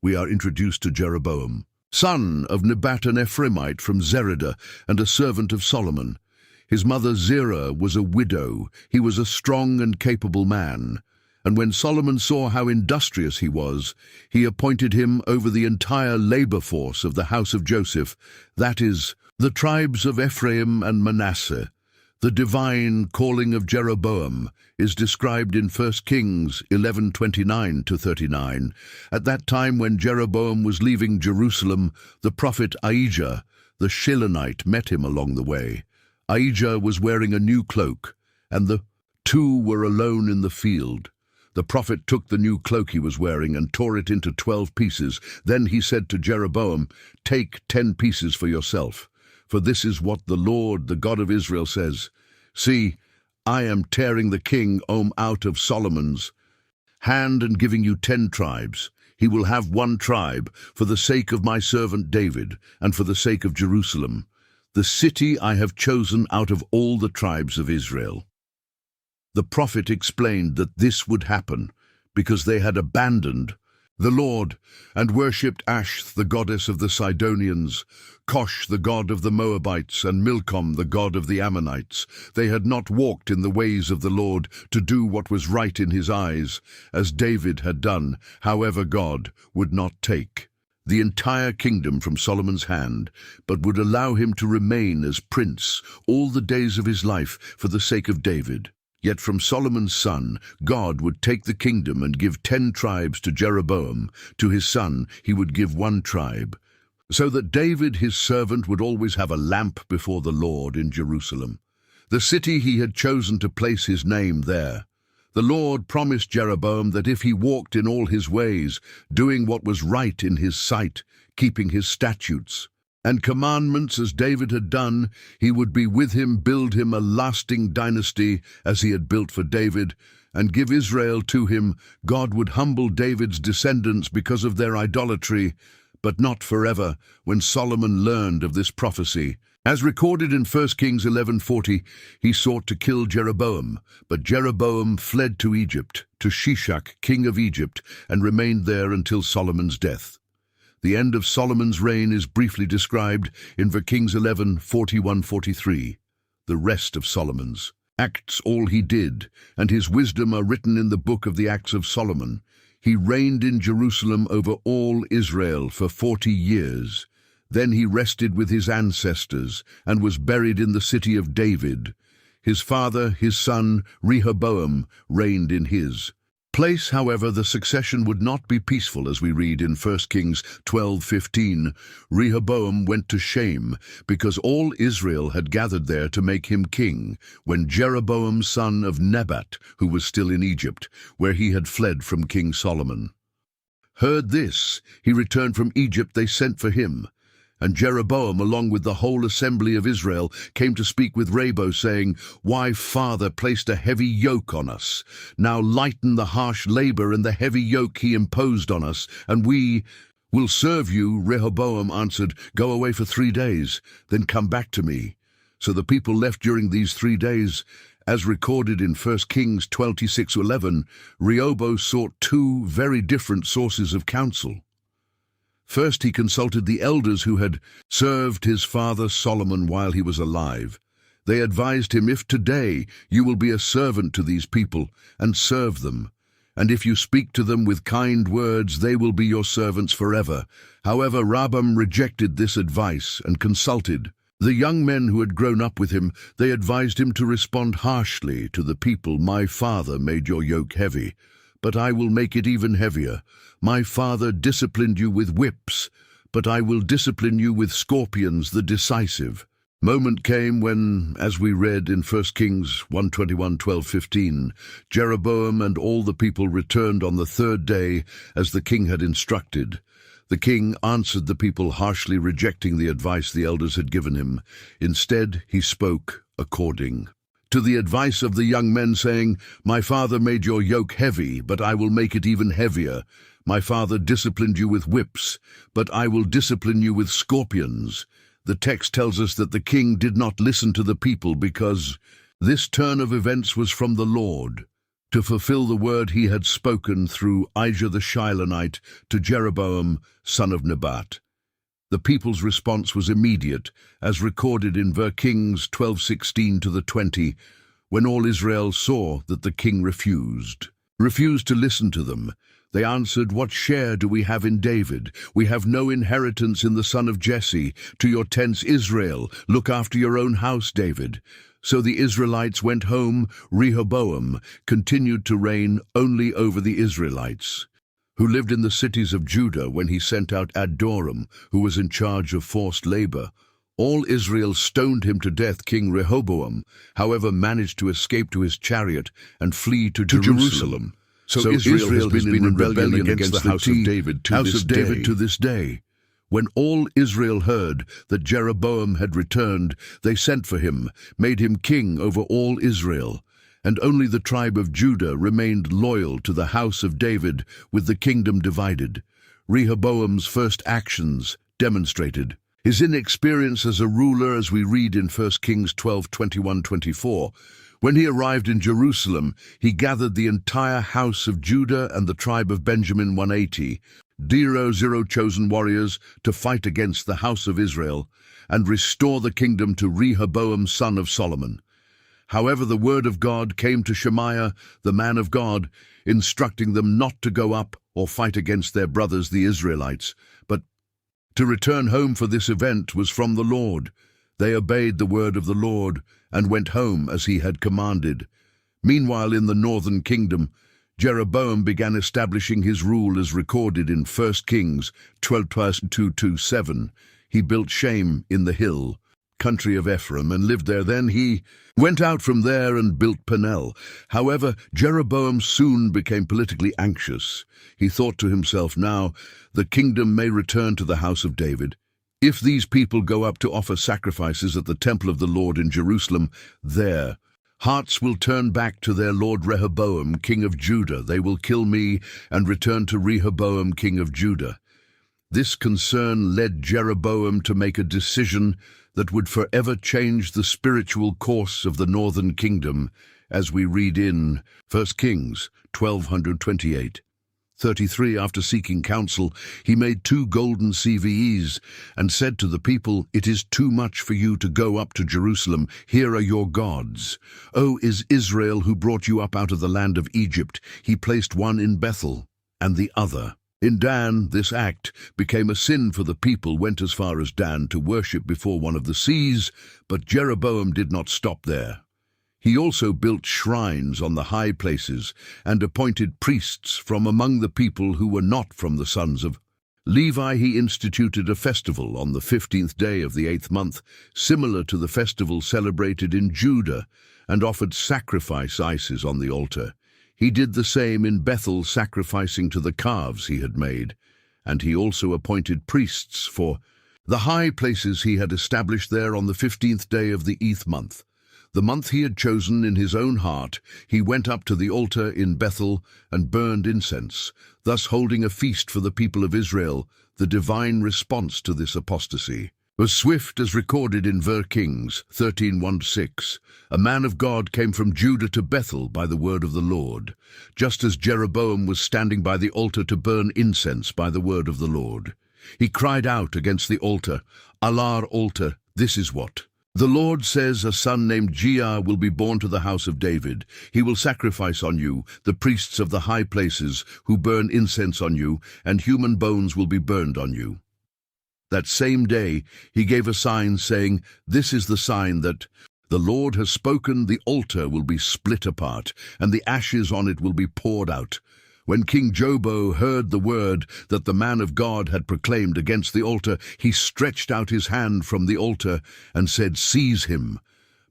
[SPEAKER 1] we are introduced to Jeroboam, son of Nebat, an Ephraimite from Zereda, and a servant of Solomon. His mother Zerah was a widow. He was a strong and capable man. And when Solomon saw how industrious he was, he appointed him over the entire labor force of the house of Joseph, that is, the tribes of Ephraim and Manasseh. The divine calling of Jeroboam is described in 1 Kings 11:29-39. At that time, when Jeroboam was leaving Jerusalem, the prophet Ahijah, the Shilonite, met him along the way. Ahijah was wearing a new cloak, and the two were alone in the field. The prophet took the new cloak he was wearing and tore it into 12 pieces. Then he said to Jeroboam, "Take 10 pieces for yourself. For this is what the Lord, the God of Israel, says. See, I am tearing the king out of Solomon's hand and giving you 10 tribes. He will have 1 tribe for the sake of my servant David and for the sake of Jerusalem, the city I have chosen out of all the tribes of Israel." The prophet explained that this would happen because they had abandoned the Lord and worshipped Ashth, the goddess of the Sidonians, Kosh, the god of the Moabites, and Milcom, the god of the Ammonites. They had not walked in the ways of the Lord to do what was right in his eyes, as David had done. However, God would not take the entire kingdom from Solomon's hand, but would allow him to remain as prince all the days of his life for the sake of David. Yet from Solomon's son, God would take the kingdom and give 10 tribes to Jeroboam. To his son he would give 1 tribe, so that David, his servant, would always have a lamp before the Lord in Jerusalem, the city he had chosen to place his name there. The Lord promised Jeroboam that if he walked in all his ways, doing what was right in his sight, keeping his statutes and commandments as David had done, he would be with him, build him a lasting dynasty as he had built for David, and give Israel to him. God would humble David's descendants because of their idolatry, but not forever. When Solomon learned of this prophecy, as recorded in 1 Kings 11:40, he sought to kill Jeroboam, but Jeroboam fled to Egypt, to Shishak, king of Egypt, and remained there until Solomon's death. The end of Solomon's reign is briefly described in 1 Kings 11:41-43. The rest of Solomon's acts, all he did, and his wisdom are written in the book of the Acts of Solomon. He reigned in Jerusalem over all Israel for 40 years. Then he rested with his ancestors and was buried in the city of David. His father, his son, Rehoboam, reigned in his place. However, the succession would not be peaceful, as we read in 1 Kings 12:15. Rehoboam went to Shem, because all Israel had gathered there to make him king, when Jeroboam, son of Nebat, who was still in Egypt, where he had fled from King Solomon, heard this. He returned from Egypt. They sent for him. And Jeroboam, along with the whole assembly of Israel, came to speak with Rehoboam, saying, "Why, father, placed a heavy yoke on us. Now lighten the harsh labor and the heavy yoke he imposed on us, and we will serve you." Rehoboam answered, "Go away for 3 days, then come back to me." So the people left during these 3 days. As recorded in 1 Kings 26:11, Rehoboam sought 2 very different sources of counsel. First he consulted the elders who had served his father Solomon while he was alive. They advised him, "If today you will be a servant to these people and serve them, and if you speak to them with kind words, they will be your servants forever." However, Rehoboam rejected this advice and consulted the young men who had grown up with him. They advised him to respond harshly to the people. "My father made your yoke heavy, but I will make it even heavier. My father disciplined you with whips, but I will discipline you with scorpions." The decisive moment came when, as we read in 1 Kings 1:21-12-15, Jeroboam and all the people returned on the third day as the king had instructed. The king answered the people harshly, rejecting the advice the elders had given him. Instead, he spoke according to the advice of the young men, saying, "My father made your yoke heavy, but I will make it even heavier. My father disciplined you with whips, but I will discipline you with scorpions." The text tells us that the king did not listen to the people because this turn of events was from the Lord, to fulfill the word he had spoken through Ahijah the Shilonite to Jeroboam, son of Naboth. The people's response was immediate, as recorded in 1 Kings 12:16-20, when all Israel saw that the king refused to listen to them. They answered, "What share do we have in David? We have no inheritance in the son of Jesse. To your tents, Israel. Look after your own house, David." So the Israelites went home. Rehoboam continued to reign only over the Israelites, who lived in the cities of Judah, when he sent out Adoram, who was in charge of forced labor. All Israel stoned him to death. King Rehoboam, however, managed to escape to his chariot and flee to Jerusalem. So Israel has been in rebellion against the house of David to this day. When all Israel heard that Jeroboam had returned, they sent for him, made him king over all Israel. And only the tribe of Judah remained loyal to the house of David, with the kingdom divided. Rehoboam's first actions demonstrated his inexperience as a ruler, as we read in 1 Kings 12:21-24. When he arrived in Jerusalem, he gathered the entire house of Judah and the tribe of Benjamin, 180 chosen warriors, to fight against the house of Israel and restore the kingdom to Rehoboam, son of Solomon. However, the word of God came to Shemaiah, the man of God, instructing them not to go up or fight against their brothers, the Israelites, but to return home, for this event was from the Lord. They obeyed the word of the Lord and went home as he had commanded. Meanwhile, in the northern kingdom, Jeroboam began establishing his rule as recorded in 1 Kings 12:2-7. He built Shem in the hill country of Ephraim and lived there. Then he went out from there and built Peniel. However, Jeroboam soon became politically anxious. He thought to himself, "Now the kingdom may return to the house of David. If these people go up to offer sacrifices at the temple of the Lord in Jerusalem, their hearts will turn back to their lord Rehoboam, king of Judah. They will kill me and return to Rehoboam, king of Judah." This concern led Jeroboam to make a decision that would forever change the spiritual course of the northern kingdom, as we read in 1 Kings 12:28-33. After seeking counsel, he made 2 golden CVEs and said to the people, "It is too much for you to go up to Jerusalem. Here are your gods. O, is Israel, who brought you up out of the land of Egypt. He placed one in Bethel and the other in Dan." This act became a sin, for the people went as far as Dan to worship before one of the seas, but Jeroboam did not stop there. He also built shrines on the high places and appointed priests from among the people who were not from the sons of Levi. He instituted a festival on the 15th day of the 8th month, similar to the festival celebrated in Judah, and offered sacrifices on the altar. He did the same in Bethel, sacrificing to the calves he had made, and he also appointed priests for the high places he had established there on the 15th day of the 8th month. The month he had chosen in his own heart, he went up to the altar in Bethel and burned incense, thus holding a feast for the people of Israel. The divine response to this apostasy was swift, as recorded in 1 Kings 13:1-6. A man of God came from Judah to Bethel by the word of the Lord, just as Jeroboam was standing by the altar to burn incense by the word of the Lord. He cried out against the altar, "Alar altar, this is what. The Lord says, a son named Gia will be born to the house of David. He will sacrifice on you the priests of the high places who burn incense on you, and human bones will be burned on you." That same day he gave a sign saying, "This is the sign that the Lord has spoken, the altar will be split apart, and the ashes on it will be poured out." When King Jeroboam heard the word that the man of God had proclaimed against the altar, he stretched out his hand from the altar and said, "Seize him."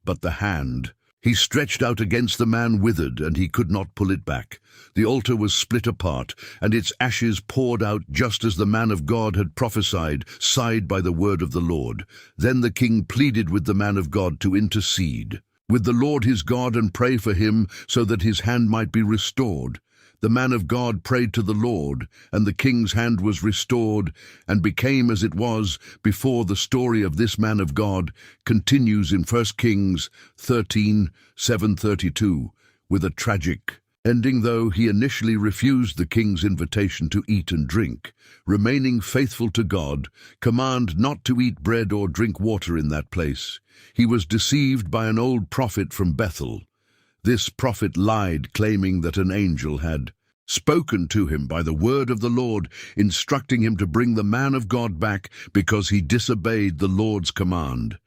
[SPEAKER 1] But the hand he stretched out against the man withered, and he could not pull it back. The altar was split apart, and its ashes poured out just as the man of God had prophesied, side by the word of the Lord. Then the king pleaded with the man of God to intercede with the Lord his God and pray for him so that his hand might be restored. The man of God prayed to the Lord, and the king's hand was restored and became as it was before. The story of this man of God continues in 1 Kings 13:7-32, with a tragic ending, though he initially refused the king's invitation to eat and drink. Remaining faithful to God, command not to eat bread or drink water in that place. He was deceived by an old prophet from Bethel. This prophet lied, claiming that an angel had spoken to him by the word of the Lord, instructing him to bring the man of God back because he disobeyed the Lord's command.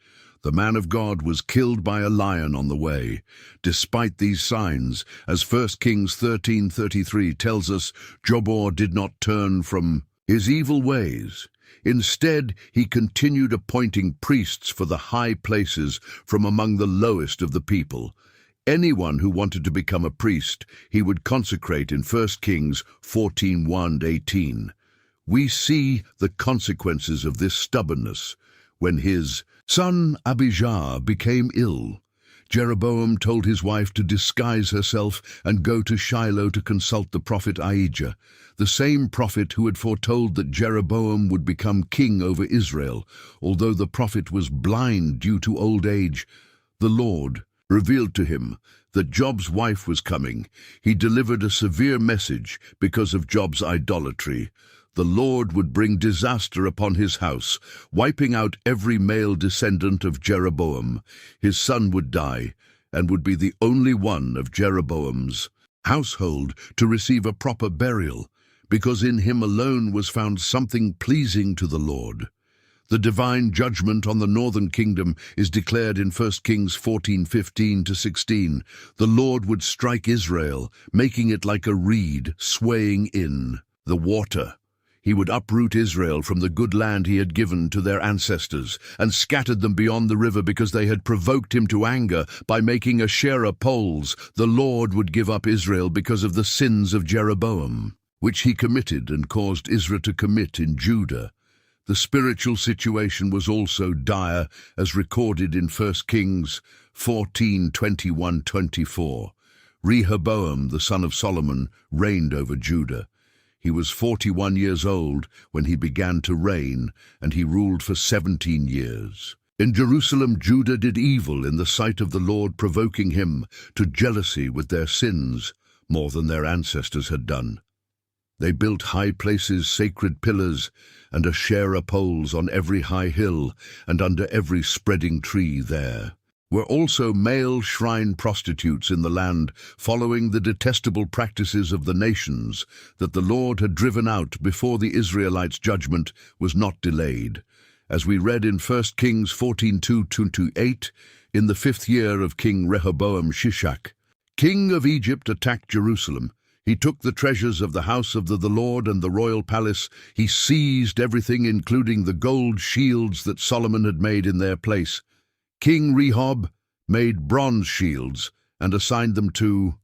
[SPEAKER 1] The man of God was killed by a lion on the way. Despite these signs, as 1 Kings 13:33 tells us, Jeroboam did not turn from his evil ways. Instead, he continued appointing priests for the high places from among the lowest of the people. Anyone who wanted to become a priest, he would consecrate in 1 Kings 14:1-18. We see the consequences of this stubbornness when his son Abijah became ill. Jeroboam told his wife to disguise herself and go to Shiloh to consult the prophet Ahijah, the same prophet who had foretold that Jeroboam would become king over Israel. Although the prophet was blind due to old age, the Lord revealed to him that Job's wife was coming. He delivered a severe message because of Job's idolatry. The Lord would bring disaster upon his house, wiping out every male descendant of Jeroboam. His son would die, and would be the only one of Jeroboam's household to receive a proper burial, because in him alone was found something pleasing to the Lord. The divine judgment on the northern kingdom is declared in 1 Kings 14:15-16. The Lord would strike Israel, making it like a reed swaying in the water. He would uproot Israel from the good land he had given to their ancestors, and scattered them beyond the river because they had provoked him to anger by making Asherah poles. The Lord would give up Israel because of the sins of Jeroboam, which he committed and caused Israel to commit in Judah. The spiritual situation was also dire, as recorded in 1 Kings 14:21-24. Rehoboam, the son of Solomon, reigned over Judah. He was 41 years old when he began to reign, and he ruled for 17 years. In Jerusalem, Judah did evil in the sight of the Lord, provoking him to jealousy with their sins more than their ancestors had done. They built high places, sacred pillars, and Asherah poles on every high hill and under every spreading tree. There were also male shrine prostitutes in the land, following the detestable practices of the nations that the Lord had driven out before the Israelites' judgment was not delayed. As we read in 1 Kings 14:2-8, in the 5th year of King Rehoboam, Shishak, king of Egypt, attacked Jerusalem. He took the treasures of the house of the Lord and the royal palace. He seized everything, including the gold shields that Solomon had made in their place. King Rehob made bronze shields and assigned them to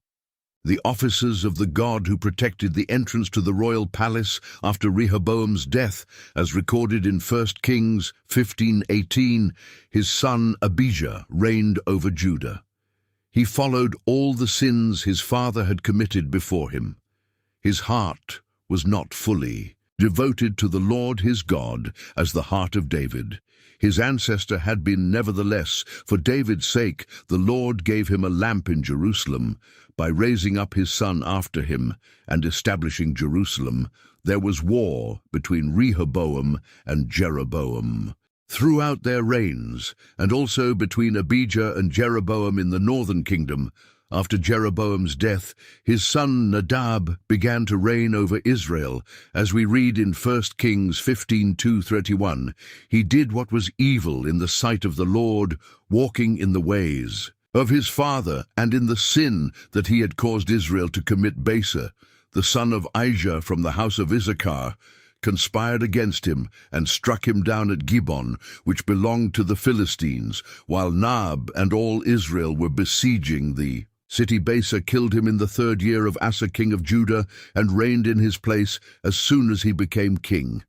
[SPEAKER 1] the officers of the god who protected the entrance to the royal palace after Rehoboam's death, as recorded in 1 Kings 15:18. His son Abijah reigned over Judah. He followed all the sins his father had committed before him. His heart was not fully devoted to the Lord his God as the heart of David. His ancestor had been nevertheless, for David's sake, the Lord gave him a lamp in Jerusalem. By raising up his son after him and establishing Jerusalem, there was war between Rehoboam and Jeroboam throughout their reigns, and also between Abijah and Jeroboam in the northern kingdom. After Jeroboam's death, his son Nadab began to reign over Israel. As we read in 1 Kings 15:2-31, he did what was evil in the sight of the Lord, walking in the ways of his father and in the sin that he had caused Israel to commit. Baasa, the son of Ahijah from the house of Issachar, conspired against him and struck him down at Gibeon, which belonged to the Philistines, while Nob and all Israel were besieging the city. Baasa killed him in the 3rd year of Asa king of Judah and reigned in his place as soon as he became king.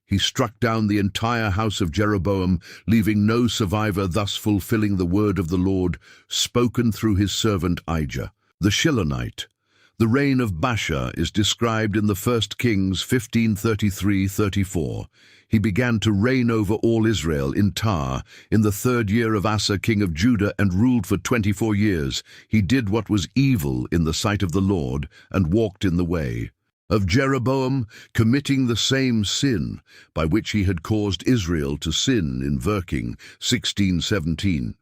[SPEAKER 1] He struck down the entire house of Jeroboam, leaving no survivor, thus fulfilling the word of the Lord spoken through his servant Ahijah the Shilonite. The reign of Baasha is described in the 1 Kings 15:33-34. He began to reign over all Israel in Tar in the 3rd year of Asa king of Judah and ruled for 24 years. He did what was evil in the sight of the Lord and walked in the way of Jeroboam, committing the same sin by which he had caused Israel to sin in 1 Kings 16:17.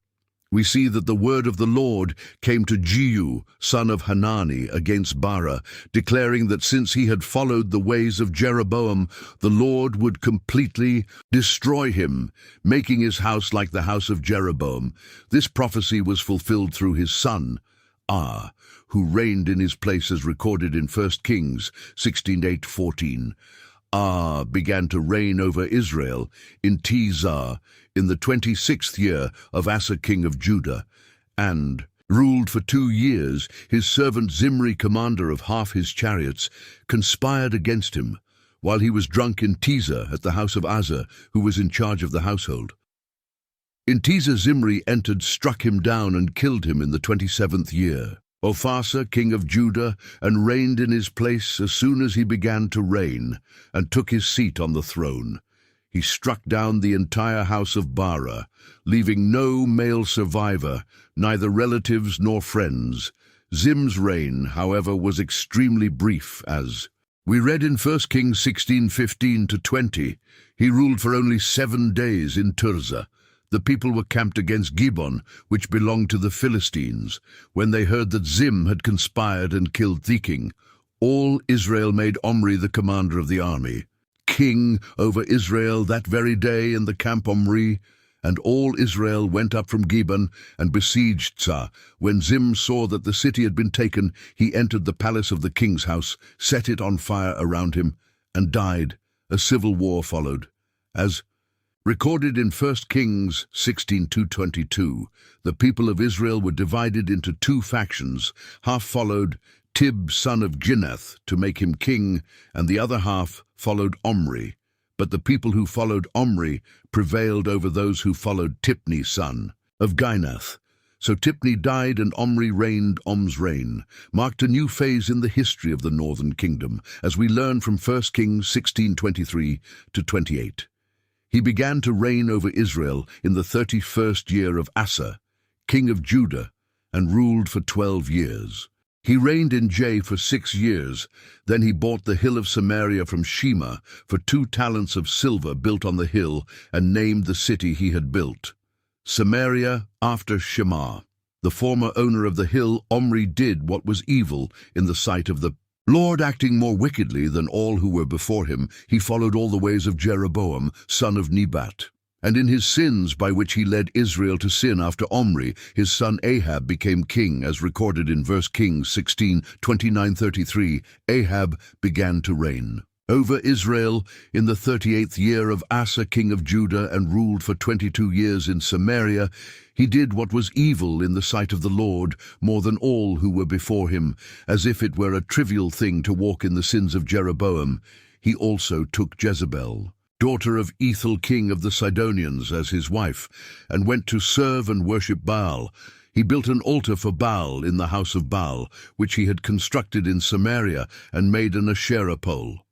[SPEAKER 1] We see that the word of the Lord came to Jehu, son of Hanani, against Baasha, declaring that since he had followed the ways of Jeroboam, the Lord would completely destroy him, making his house like the house of Jeroboam. This prophecy was fulfilled through his son, who reigned in his place as recorded in 1 Kings 16:8-14. Began to reign over Israel in Tizah in the 26th year of Asa king of Judah, and ruled for 2 years. His servant Zimri, commander of half his chariots, conspired against him, while he was drunk in Tizah at the house of Asa, who was in charge of the household. In Tizah Zimri entered, struck him down, and killed him in the 27th year of Asa king of Judah, and reigned in his place as soon as he began to reign, and took his seat on the throne. He struck down the entire house of Baasha, leaving no male survivor, neither relatives nor friends. Zim's reign, however, was extremely brief, as we read in 1 Kings 16:15-20. He ruled for only 7 days in Tirzah. The people were camped against Gibeon, which belonged to the Philistines, when they heard that Zim had conspired and killed Thekking. All Israel made Omri the commander of the army king over Israel that very day in the camp Omri, and all Israel went up from Gibeon and besieged Tzah. When Zim saw that the city had been taken, he entered the palace of the king's house, set it on fire around him, and died. A civil war followed. As recorded in 1 Kings 16:22, the people of Israel were divided into 2 factions. Half followed Tib, son of Ginath, to make him king, and the other half followed Omri. But the people who followed Omri prevailed over those who followed Tipni, son of Ginath. So Tipni died, and Omri reigned. Om's reign marked a new phase in the history of the northern kingdom, as we learn from 1 Kings 16:23-28. He began to reign over Israel in the 31st year of Asa, king of Judah, and ruled for 12 years. He reigned in Jah for 6 years. Then he bought the hill of Samaria from Shema for 2 talents of silver built on the hill, and named the city he had built Samaria after Shema, the former owner of the hill. Omri did what was evil in the sight of the Lord, acting more wickedly than all who were before him. He followed all the ways of Jeroboam, son of Nebat, and in his sins by which he led Israel to sin. After Omri, his son Ahab became king, as recorded in 1 Kings 16:29-33. Ahab began to reign over Israel in the 38th year of Asa king of Judah, and ruled for 22 years in Samaria. He did what was evil in the sight of the Lord, more than all who were before him, as if it were a trivial thing to walk in the sins of Jeroboam. He also took Jezebel, daughter of Ethel king of the Sidonians, as his wife, and went to serve and worship Baal. He built an altar for Baal in the house of Baal, which he had constructed in Samaria, and made an Asherah pole.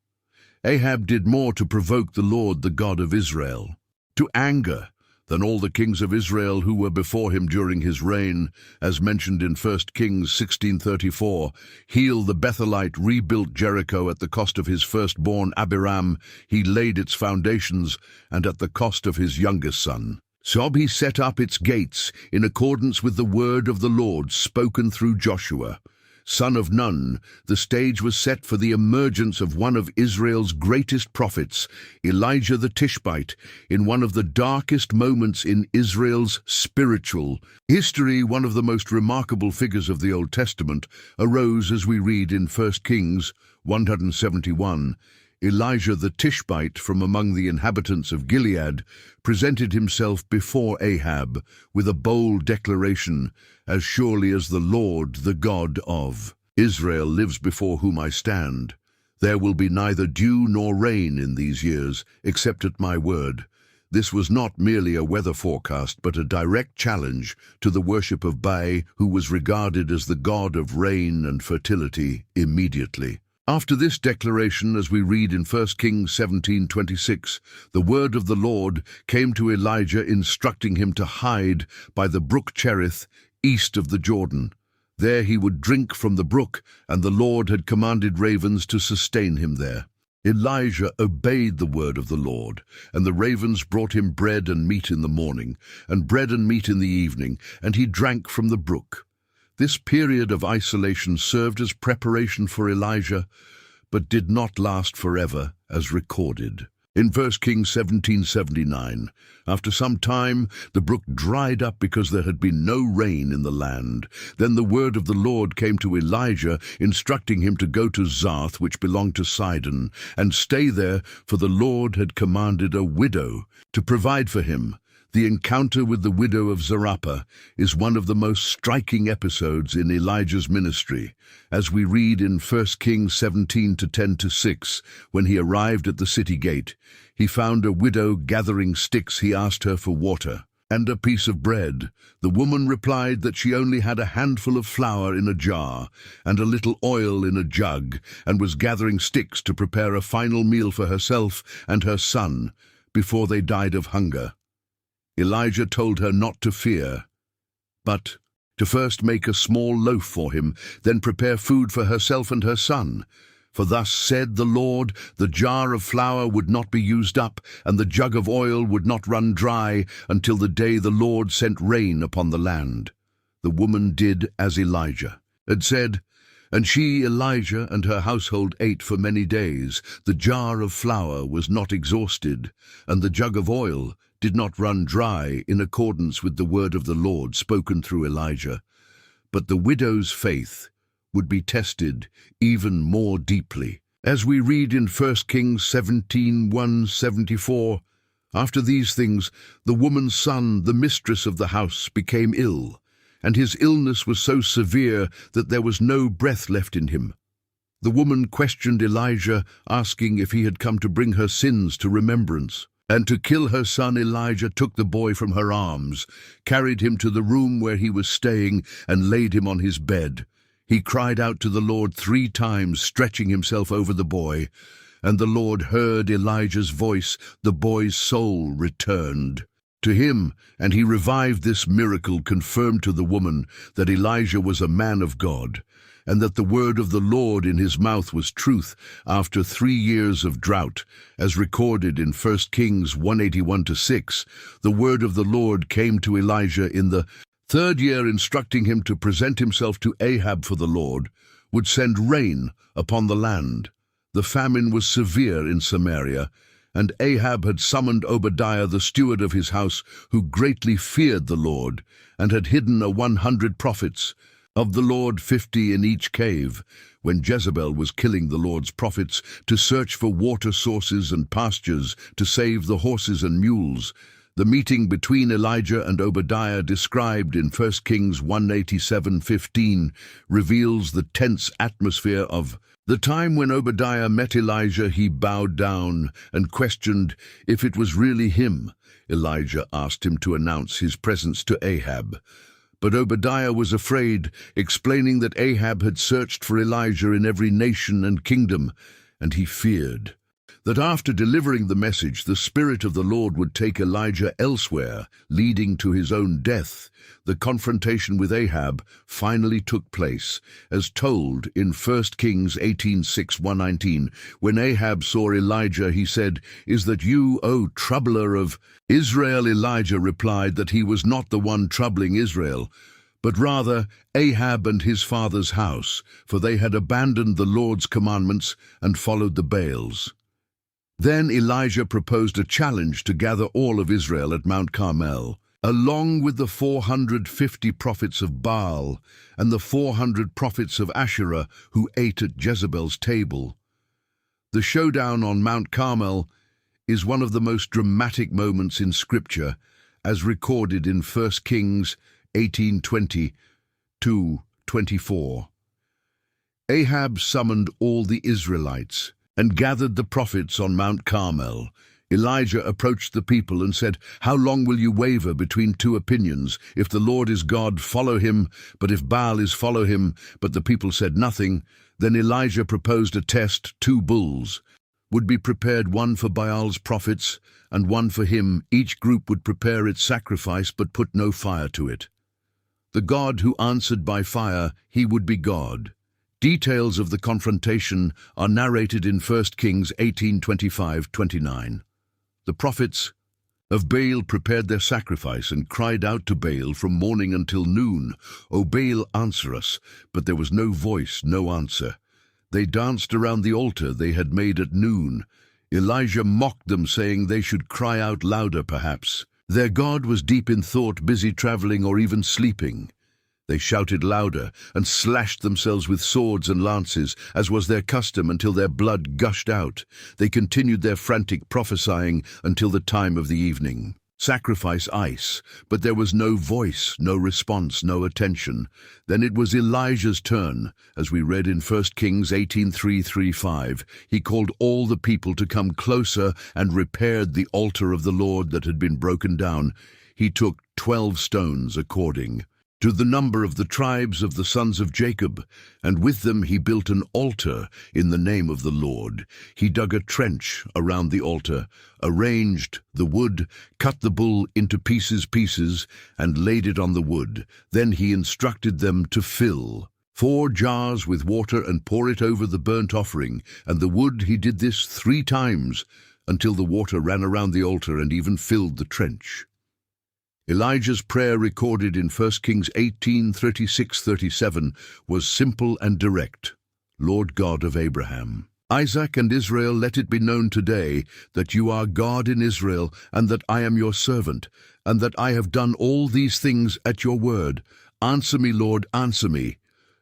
[SPEAKER 1] Ahab did more to provoke the Lord, the God of Israel, to anger than all the kings of Israel who were before him during his reign, as mentioned in 1 Kings 16:34. Heel the Bethelite rebuilt Jericho at the cost of his firstborn Abiram. He laid its foundations, and at the cost of his youngest son. So he set up its gates in accordance with the word of the Lord spoken through Joshua, son of Nun. The stage was set for the emergence of one of Israel's greatest prophets, Elijah the Tishbite, in one of the darkest moments in Israel's spiritual history. One of the most remarkable figures of the Old Testament arose as we read in 1 Kings 171. Elijah the Tishbite from among the inhabitants of Gilead presented himself before Ahab with a bold declaration, "As surely as the Lord, the God of Israel, lives before whom I stand, there will be neither dew nor rain in these years, except at my word." This was not merely a weather forecast, but a direct challenge to the worship of Baal, who was regarded as the god of rain and fertility immediately. After this declaration, as we read in 1 Kings 17:26, the word of the Lord came to Elijah, instructing him to hide by the brook Cherith, east of the Jordan. There he would drink from the brook, and the Lord had commanded ravens to sustain him there. Elijah obeyed the word of the Lord, and the ravens brought him bread and meat in the morning, and bread and meat in the evening, and he drank from the brook. This period of isolation served as preparation for Elijah, but did not last forever, as recorded. In 1 Kings 17:79, after some time, the brook dried up because there had been no rain in the land. Then the word of the Lord came to Elijah, instructing him to go to Zarephath, which belonged to Sidon, and stay there, for the Lord had commanded a widow to provide for him. The encounter with the widow of Zarephath is one of the most striking episodes in Elijah's ministry, as we read in 1 Kings 17:10-6. When he arrived at the city gate, he found a widow gathering sticks. He asked her for water and a piece of bread. The woman replied that she only had a handful of flour in a jar and a little oil in a jug, and was gathering sticks to prepare a final meal for herself and her son before they died of hunger. Elijah told her not to fear, but to first make a small loaf for him, then prepare food for herself and her son. For thus said the Lord, the jar of flour would not be used up, and the jug of oil would not run dry, until the day the Lord sent rain upon the land. The woman did as Elijah had said, and she, Elijah, and her household ate for many days. The jar of flour was not exhausted, and the jug of oil did not run dry, in accordance with the word of the Lord spoken through Elijah. But the widow's faith would be tested even more deeply. As we read in 1 Kings 17:1-74, after these things, the woman's son, the mistress of the house, became ill, and his illness was so severe that there was no breath left in him. The woman questioned Elijah, asking if he had come to bring her sins to remembrance and to kill her son. Elijah took the boy from her arms, carried him to the room where he was staying, and laid him on his bed. He cried out to the Lord 3 times, stretching himself over the boy, and the Lord heard Elijah's voice. The boy's soul returned to him, and he revived. This miracle confirmed to the woman that Elijah was a man of God, and that the word of the Lord in his mouth was truth. After 3 years of drought, as recorded in 1 Kings 181-6, the word of the Lord came to Elijah in the 3rd year, instructing him to present himself to Ahab, for the Lord would send rain upon the land. The famine was severe in Samaria, and Ahab had summoned Obadiah, the steward of his house, who greatly feared the Lord, and had hidden 100 prophets of the Lord, 50 in each cave, when Jezebel was killing the Lord's prophets, to search for water sources and pastures to save the horses and mules. The meeting between Elijah and Obadiah, described in 1 Kings 187:15, reveals the tense atmosphere of the time. When Obadiah met Elijah, he bowed down and questioned if it was really him. Elijah asked him to announce his presence to Ahab, but Obadiah was afraid, explaining that Ahab had searched for Elijah in every nation and kingdom, and he feared that after delivering the message, the Spirit of the Lord would take Elijah elsewhere, leading to his own death. The confrontation with Ahab finally took place, as told in 1 Kings 18:6-119. When Ahab saw Elijah, he said, "Is that you, O troubler of Israel?" Elijah replied that he was not the one troubling Israel, but rather Ahab and his father's house, for they had abandoned the Lord's commandments and followed the Baals. Then Elijah proposed a challenge to gather all of Israel at Mount Carmel, along with the 450 prophets of Baal and the 400 prophets of Asherah who ate at Jezebel's table. The showdown on Mount Carmel is one of the most dramatic moments in Scripture, as recorded in 1 Kings 18:20-24. Ahab summoned all the Israelites and gathered the prophets on Mount Carmel. Elijah approached the people and said, "How long will you waver between two opinions? If the Lord is God, follow him, but if Baal is, follow him." But the people said nothing. Then Elijah proposed a test. 2 bulls would be prepared, one for Baal's prophets and one for him. Each group would prepare its sacrifice but put no fire to it. The God who answered by fire, he would be God. Details of the confrontation are narrated in 1 Kings 18:25-29. The prophets of Baal prepared their sacrifice and cried out to Baal from morning until noon, "O Baal, answer us." But there was no voice, no answer. They danced around the altar they had made at noon. Elijah mocked them, saying they should cry out louder perhaps. Their God was deep in thought, busy traveling or even sleeping. They shouted louder and slashed themselves with swords and lances, as was their custom, until their blood gushed out. They continued their frantic prophesying until the time of the evening. Sacrifice ice, but there was no voice, no response, no attention. Then it was Elijah's turn, as we read in 1 Kings 18:3-5. He called all the people to come closer and repaired the altar of the Lord that had been broken down. He took 12 stones according to the number of the tribes of the sons of Jacob, and with them he built an altar in the name of the Lord. He dug a trench around the altar, arranged the wood, cut the bull into pieces, and laid it on the wood. Then he instructed them to fill 4 jars with water and pour it over the burnt offering, and the wood. He did this 3 times, until the water ran around the altar and even filled the trench. Elijah's prayer, recorded in 1 Kings 18:36-37, was simple and direct. "Lord God of Abraham, Isaac, and Israel, let it be known today that you are God in Israel, and that I am your servant, and that I have done all these things at your word. Answer me, Lord, answer me,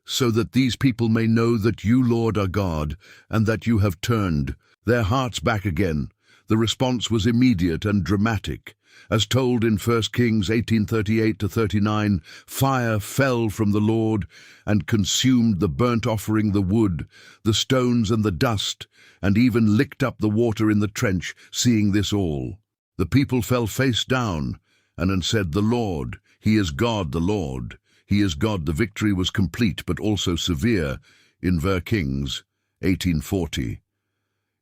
[SPEAKER 1] so that these people may know that you, Lord, are God, and that you have turned their hearts back again." The response was immediate and dramatic. As told in 1 Kings 18:38-39, fire fell from the Lord and consumed the burnt offering, the wood, the stones and the dust, and even licked up the water in the trench. Seeing this all, the people fell face down and said, "The Lord, he is God, the Lord, he is God." The victory was complete but also severe in 1 Kings 18:40.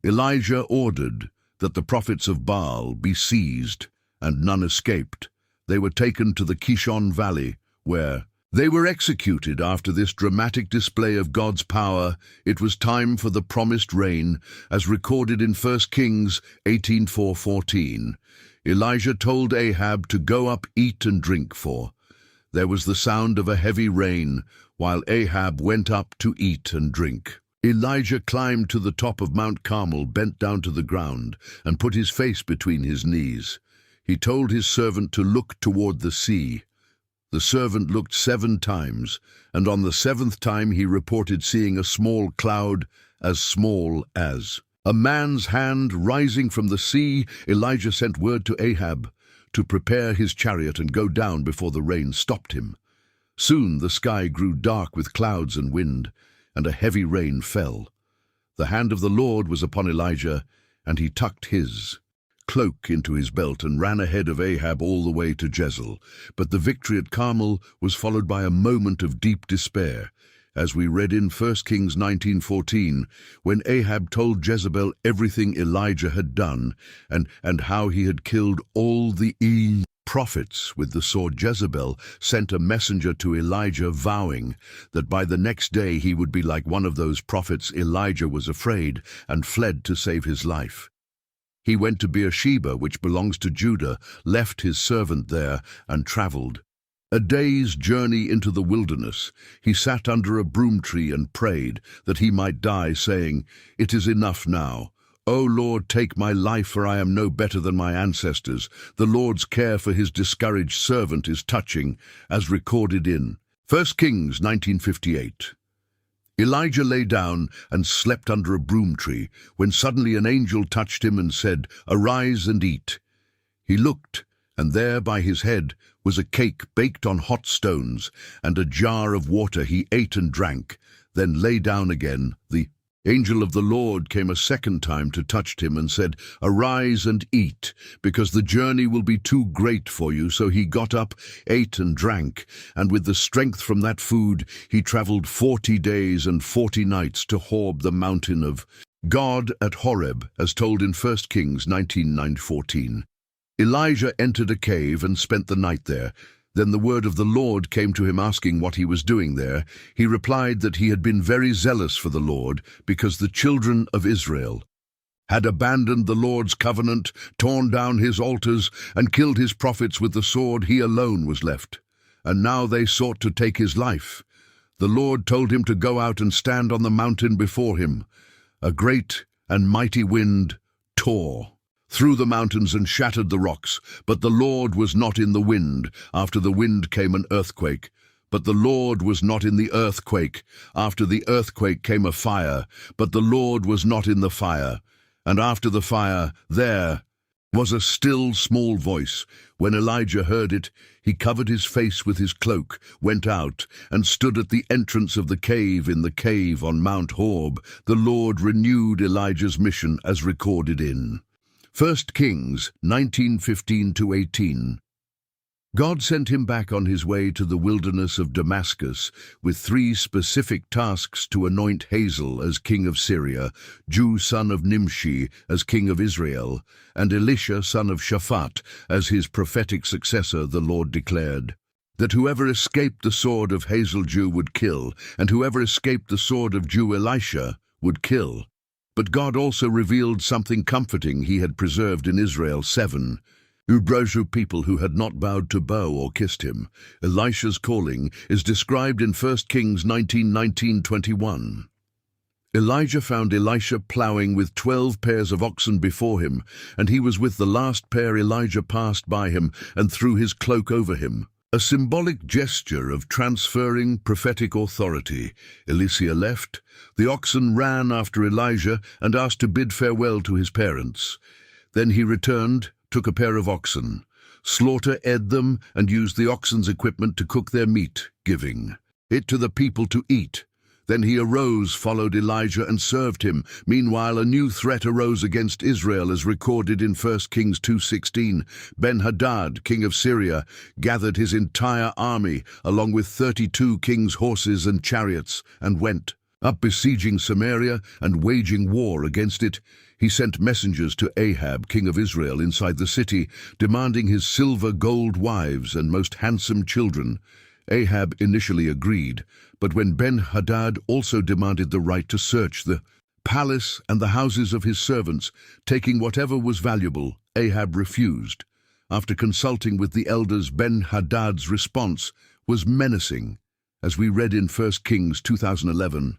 [SPEAKER 1] Elijah ordered that the prophets of Baal be seized, and none escaped. They were taken to the Kishon Valley, where they were executed. After this dramatic display of God's power, it was time for the promised rain, as recorded in 1 Kings 18:4-14. Elijah told Ahab to go up, eat and drink, for there was the sound of a heavy rain, while Ahab went up to eat and drink. Elijah climbed to the top of Mount Carmel, bent down to the ground, and put his face between his knees. He told his servant to look toward the sea. The servant looked 7 times, and on the 7th time he reported seeing a small cloud, as small as a man's hand, rising from the sea. Elijah sent word to Ahab to prepare his chariot and go down before the rain stopped him. Soon the sky grew dark with clouds and wind, and a heavy rain fell. The hand of the Lord was upon Elijah, and he tucked his cloak into his belt and ran ahead of Ahab all the way to Jezreel. But the victory at Carmel was followed by a moment of deep despair. as we read in 1 Kings 19:14, when Ahab told Jezebel everything Elijah had done and how he had killed all the prophets with the sword. Jezebel sent a messenger to Elijah vowing that by the next day he would be like one of those prophets. Elijah was afraid and fled to save his life. He went to Beersheba, which belongs to Judah, left his servant there, and traveled. A day's journey into the wilderness, he sat under a broom tree and prayed that he might die, saying, "It is enough now. O Lord, take my life, for I am no better than my ancestors. The Lord's care for his discouraged servant is touching," as recorded in 1 Kings 19:58. Elijah lay down and slept under a broom tree, when suddenly an angel touched him and said, "Arise and eat." He looked, and there by his head was a cake baked on hot stones, and a jar of water. He ate and drank, then lay down again. The angel of the Lord came a second time to touch him and said, "Arise and eat, because the journey will be too great for you." So he got up, ate and drank, and with the strength from that food he traveled 40 days and 40 nights to Horeb, the mountain of God at Horeb, as told in 1 Kings 19:9-14. Elijah entered a cave and spent the night there. Then the word of the Lord came to him, asking what he was doing there. He replied that he had been very zealous for the Lord, because the children of Israel had abandoned the Lord's covenant, torn down his altars, and killed his prophets with the sword. He alone was left, and now they sought to take his life. The Lord told him to go out and stand on the mountain before him. A great and mighty wind tore through the mountains and shattered the rocks, but the Lord was not in the wind. After the wind came an earthquake, but the Lord was not in the earthquake. After the earthquake came a fire, but the Lord was not in the fire. And after the fire there was a still small voice. When Elijah heard it, he covered his face with his cloak, went out, and stood at the entrance of the cave in the cave on Mount Horeb. The Lord renewed Elijah's mission, as recorded in 1 Kings 19:15-18. God sent him back on his way to the wilderness of Damascus with 3 specific tasks: to anoint Hazael as king of Syria, Jehu son of Nimshi as king of Israel, and Elisha son of Shaphat as his prophetic successor. The Lord declared that whoever escaped the sword of Hazael Jehu would kill, and whoever escaped the sword of Jehu Elisha would kill. But God also revealed something comforting he had preserved in Israel 7 people who had not bowed to Baal or kissed him. Elisha's calling is described in 1 Kings 19:19-21. Elijah found Elisha plowing with 12 pairs of oxen before him, and he was with the last pair. Elijah passed by him and threw his cloak over him, a symbolic gesture of transferring prophetic authority. Elisha left. The oxen ran after Elijah and asked to bid farewell to his parents. Then he returned, took a pair of oxen, slaughter-ed them, and used the oxen's equipment to cook their meat, giving it to the people to eat. Then he arose, followed Elijah, and served him. Meanwhile, a new threat arose against Israel, as recorded in 1 Kings 2:16. Ben-Hadad, king of Syria, gathered his entire army, along with 32 kings' horses and chariots, and went up, besieging Samaria and waging war against it. He sent messengers to Ahab, king of Israel, inside the city, demanding his silver, gold wives and most handsome children. Ahab initially agreed, but when Ben-Hadad also demanded the right to search the palace and the houses of his servants, taking whatever was valuable, Ahab refused. After consulting with the elders, Ben-Hadad's response was menacing. As we read in 1 Kings 2011,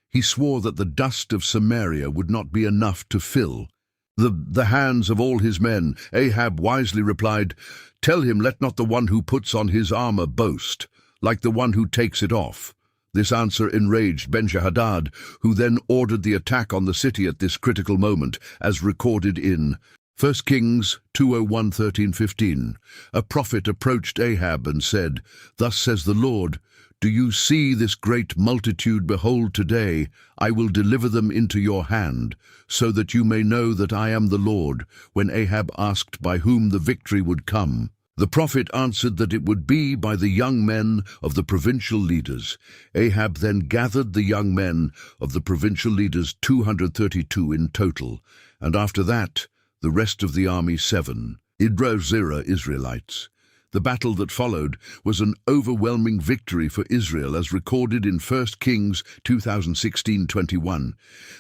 [SPEAKER 1] he swore that the dust of Samaria would not be enough to fill the hands of all his men. Ahab wisely replied, "Tell him, let not the one who puts on his armor boast, like the one who takes it off." This answer enraged Ben-Hadad, who then ordered the attack on the city at this critical moment, as recorded in 1 Kings 2:13-15. A prophet approached Ahab and said, "Thus says the Lord, do you see this great multitude? Behold, today I will deliver them into your hand, so that you may know that I am the Lord." When Ahab asked by whom the victory would come, The prophet answered that it would be by the young men of the provincial leaders. Ahab then gathered the young men of the provincial leaders, 232 in total, and after that, the rest of the army, 7 Idrozera Israelites. The battle that followed was an overwhelming victory for Israel as recorded in 1 Kings 2016-21.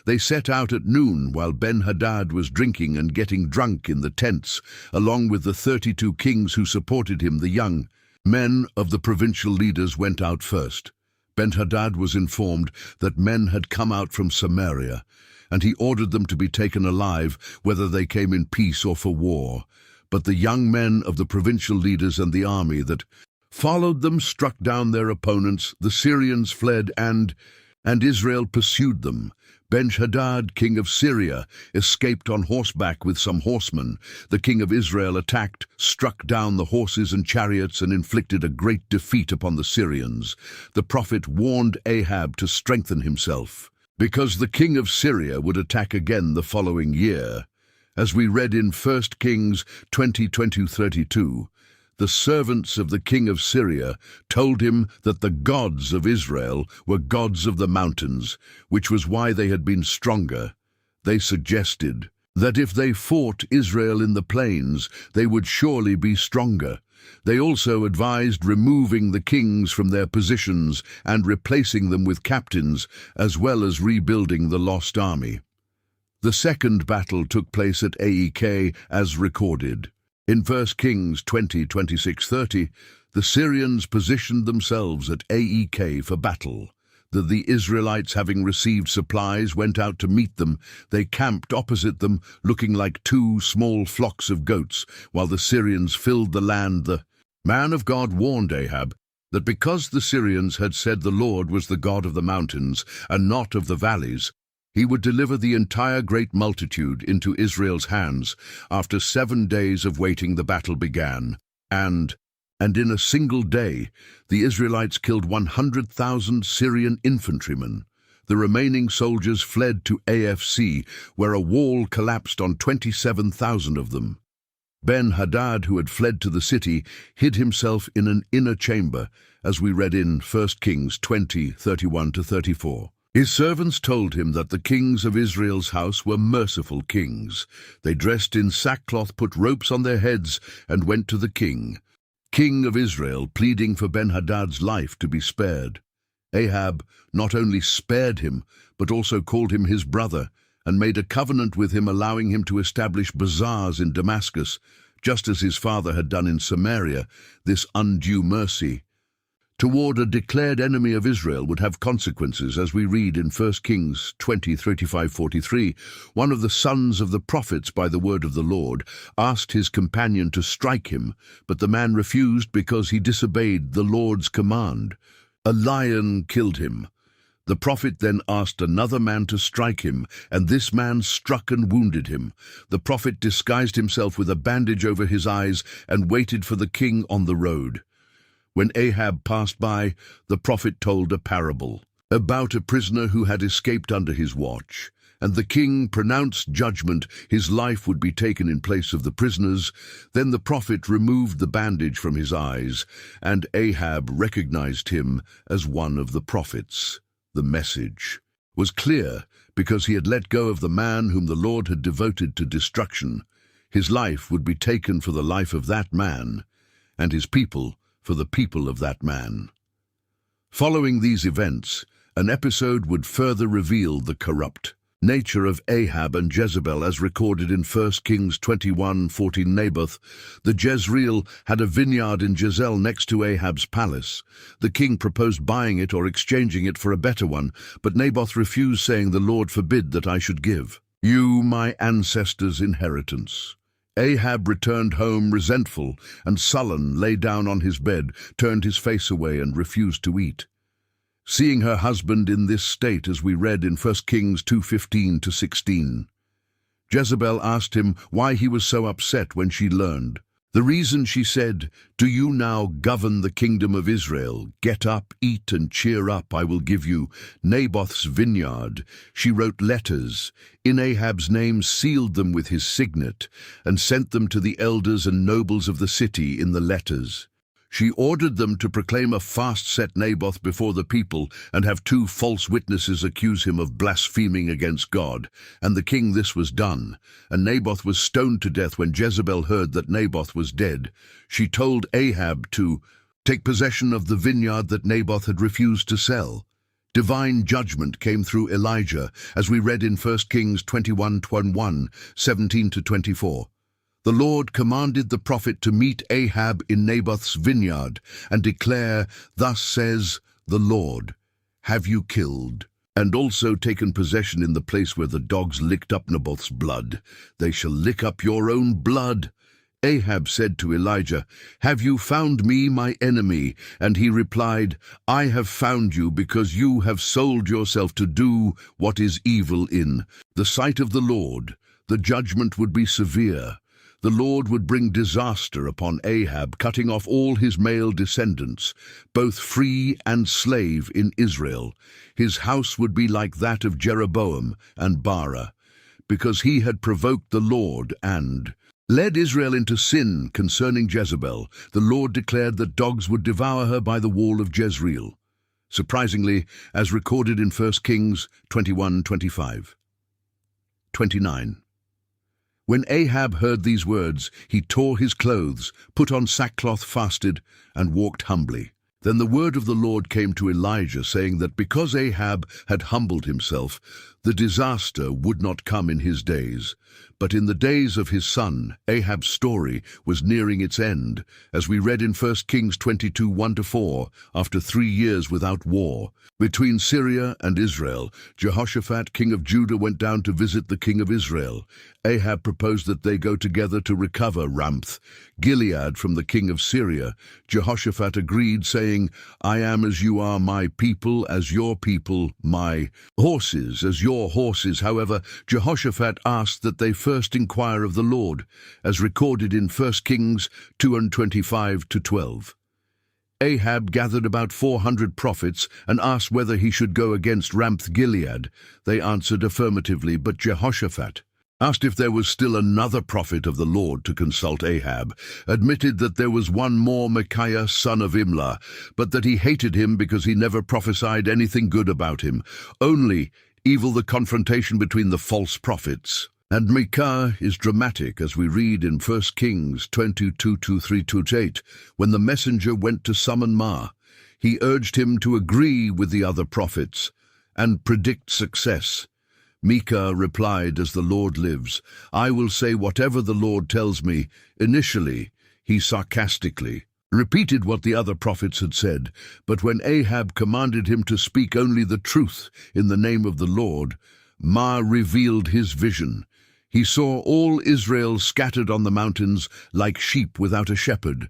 [SPEAKER 1] They set out at noon while Ben-Hadad was drinking and getting drunk in the tents, along with the 32 kings who supported him. The young men of the provincial leaders went out first. Ben-Hadad was informed that men had come out from Samaria, and he ordered them to be taken alive, whether they came in peace or for war. But the young men of the provincial leaders and the army that followed them struck down their opponents. The Syrians fled, and Israel pursued them. Ben-Hadad, king of Syria, escaped on horseback with some horsemen. The king of Israel attacked, struck down the horses and chariots, and inflicted a great defeat upon the Syrians. The prophet warned Ahab to strengthen himself, because the king of Syria would attack again the following year. As we read in 1 Kings 20:32, the servants of the king of Syria told him that the gods of Israel were gods of the mountains, which was why they had been stronger. They suggested that if they fought Israel in the plains, they would surely be stronger. They also advised removing the kings from their positions and replacing them with captains, as well as rebuilding the lost army. The second battle took place at Aek, as recorded. In 1 Kings 20:26-30, the Syrians positioned themselves at Aek for battle. The Israelites, having received supplies, went out to meet them. They camped opposite them, looking like 2 small flocks of goats, while the Syrians filled the land. The man of God warned Ahab that because the Syrians had said the Lord was the God of the mountains and not of the valleys, he would deliver the entire great multitude into Israel's hands. After 7 days of waiting, the battle began, and in a single day, the Israelites killed 100,000 Syrian infantrymen. The remaining soldiers fled to AFC, where a wall collapsed on 27,000 of them. Ben-Hadad, who had fled to the city, hid himself in an inner chamber, as we read in 1 Kings 20:31-34. His servants told him that the kings of Israel's house were merciful kings. They dressed in sackcloth, put ropes on their heads, and went to the king of Israel, pleading for Ben-Hadad's life to be spared. Ahab not only spared him, but also called him his brother, and made a covenant with him, allowing him to establish bazaars in Damascus, just as his father had done in Samaria. This undue mercy toward a declared enemy of Israel would have consequences, as we read in 1 Kings 20:35-43. One of the sons of the prophets, by the word of the Lord, asked his companion to strike him, but the man refused because he disobeyed the Lord's command. A lion killed him. The prophet then asked another man to strike him, and this man struck and wounded him. The prophet disguised himself with a bandage over his eyes and waited for the king on the road. When Ahab passed by, the prophet told a parable about a prisoner who had escaped under his watch, and the king pronounced judgment. His life would be taken in place of the prisoner's. Then the prophet removed the bandage from his eyes, and Ahab recognized him as one of the prophets. The message was clear because he had let go of the man whom the Lord had devoted to destruction. His life would be taken for the life of that man, and his people for the people of that man. Following these events, an episode would further reveal the corrupt nature of Ahab and Jezebel, as recorded in 1 Kings 21:14. Naboth, the Jezreel, had a vineyard in Jezreel next to Ahab's palace. The king proposed buying it or exchanging it for a better one, but Naboth refused, saying, "The Lord forbid that I should give you my ancestors' inheritance." Ahab returned home resentful and sullen, lay down on his bed, turned his face away, and refused to eat. Seeing her husband in this state, as we read in 1 Kings 2:15-16, Jezebel asked him why he was so upset when she learned The reason she said, "Do you now govern the kingdom of Israel? Get up, eat and cheer up, I will give you Naboth's vineyard." She wrote letters in Ahab's name, sealed them with his signet, and sent them to the elders and nobles of the city in the letters. She ordered them to proclaim a fast, set Naboth before the people, and have 2 false witnesses accuse him of blaspheming against God. And the king this was done. And Naboth was stoned to death. When Jezebel heard that Naboth was dead, she told Ahab to take possession of the vineyard that Naboth had refused to sell. Divine judgment came through Elijah, as we read in 1 Kings 21:1, 17-24. The Lord commanded the prophet to meet Ahab in Naboth's vineyard and declare, "Thus says the Lord, have you killed and also taken possession in the place where the dogs licked up Naboth's blood? They shall lick up your own blood." Ahab said to Elijah, "Have you found me, my enemy?" And he replied, "I have found you because you have sold yourself to do what is evil in the sight of the Lord. The judgment would be severe. The Lord would bring disaster upon Ahab, cutting off all his male descendants, both free and slave in Israel. His house would be like that of Jeroboam and Baara, because he had provoked the Lord and led Israel into sin concerning Jezebel. The Lord declared that dogs would devour her by the wall of Jezreel. Surprisingly, as recorded in 1 Kings 21:25. 29. When Ahab heard these words, he tore his clothes, put on sackcloth, fasted, and walked humbly. Then the word of the Lord came to Elijah, saying that because Ahab had humbled himself, the disaster would not come in his days. But in the days of his son, Ahab's story was nearing its end, as we read in 1 Kings 22:1-4, after 3 years without war. Between Syria and Israel, Jehoshaphat, king of Judah, went down to visit the king of Israel. Ahab proposed that they go together to recover Ramoth Gilead from the king of Syria. Jehoshaphat agreed, saying, "I am as you are, my people as your people, my horses as your horses." However, Jehoshaphat asked that they first inquire of the Lord, as recorded in 1 Kings 2:25-12. Ahab gathered about 400 prophets and asked whether he should go against Ramoth Gilead. They answered affirmatively, but Jehoshaphat asked if there was still another prophet of the Lord to consult. Ahab admitted that there was one more, Micaiah, son of Imlah, but that he hated him because he never prophesied anything good about him, only evil. The confrontation between the false prophets and Micaiah is dramatic, as we read in 1 Kings 22:3-8. When the messenger went to summon Ma, he urged him to agree with the other prophets and predict success. Micaiah replied, "As the Lord lives, I will say whatever the Lord tells me." Initially, he sarcastically repeated what the other prophets had said, but when Ahab commanded him to speak only the truth in the name of the Lord, Ma revealed his vision. He saw all Israel scattered on the mountains like sheep without a shepherd.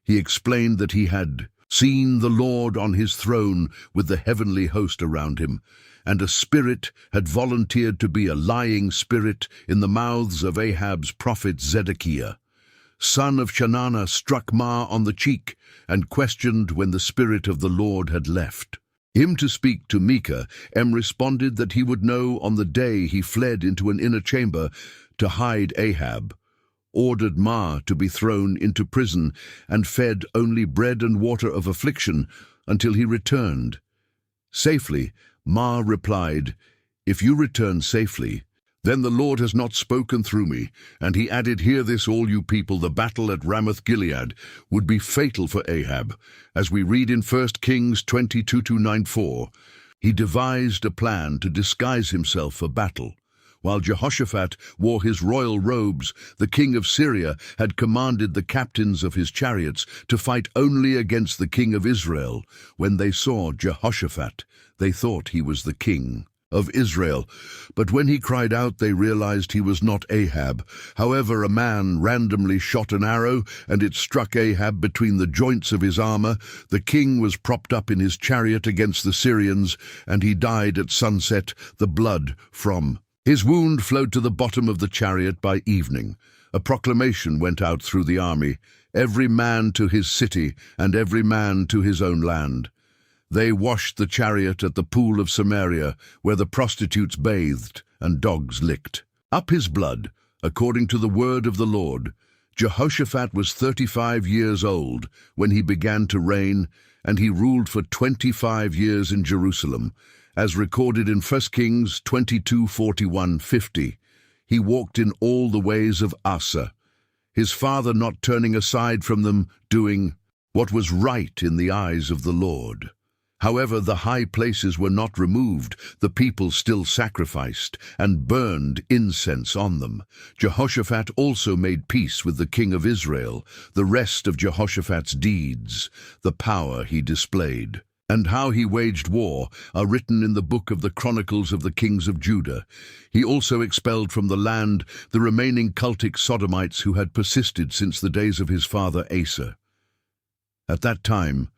[SPEAKER 1] He explained that he had seen the Lord on his throne with the heavenly host around him, and a spirit had volunteered to be a lying spirit in the mouths of Ahab's prophet Zedekiah, son of Chenaanah, struck Ma on the cheek and questioned when the Spirit of the Lord had left him to speak to Micaiah. Responded that he would know on the day he fled into an inner chamber to hide Ahab, ordered Ma to be thrown into prison, and fed only bread and water of affliction until he returned safely. Ma replied, "If you return safely, then the Lord has not spoken through me." And he added, "Hear this, all you people, the battle at Ramoth Gilead would be fatal for Ahab." As we read in 1 Kings 22:9-4, he devised a plan to disguise himself for battle. While Jehoshaphat wore his royal robes, the king of Syria had commanded the captains of his chariots to fight only against the king of Israel. When they saw Jehoshaphat, they thought he was the king of Israel, but when he cried out, they realized he was not Ahab. However, a man randomly shot an arrow, and it struck Ahab between the joints of his armor. The king was propped up in his chariot against the Syrians, and he died at sunset. The blood from his wound flowed to the bottom of the chariot by evening. A proclamation went out through the army, every man to his city and every man to his own land. They washed the chariot at the pool of Samaria, where the prostitutes bathed and dogs licked. Up his blood, according to the word of the Lord. Jehoshaphat was 35 years old when he began to reign, and he ruled for 25 years in Jerusalem, as recorded in 1 Kings 22:41-50. He walked in all the ways of Asa, his father not turning aside from them, doing what was right in the eyes of the Lord. However, the high places were not removed. The people still sacrificed and burned incense on them. Jehoshaphat also made peace with the king of Israel. The rest of Jehoshaphat's deeds, the power he displayed, and how he waged war are written in the book of the Chronicles of the Kings of Judah. He also expelled from the land the remaining cultic sodomites who had persisted since the days of his father Asa. At that time,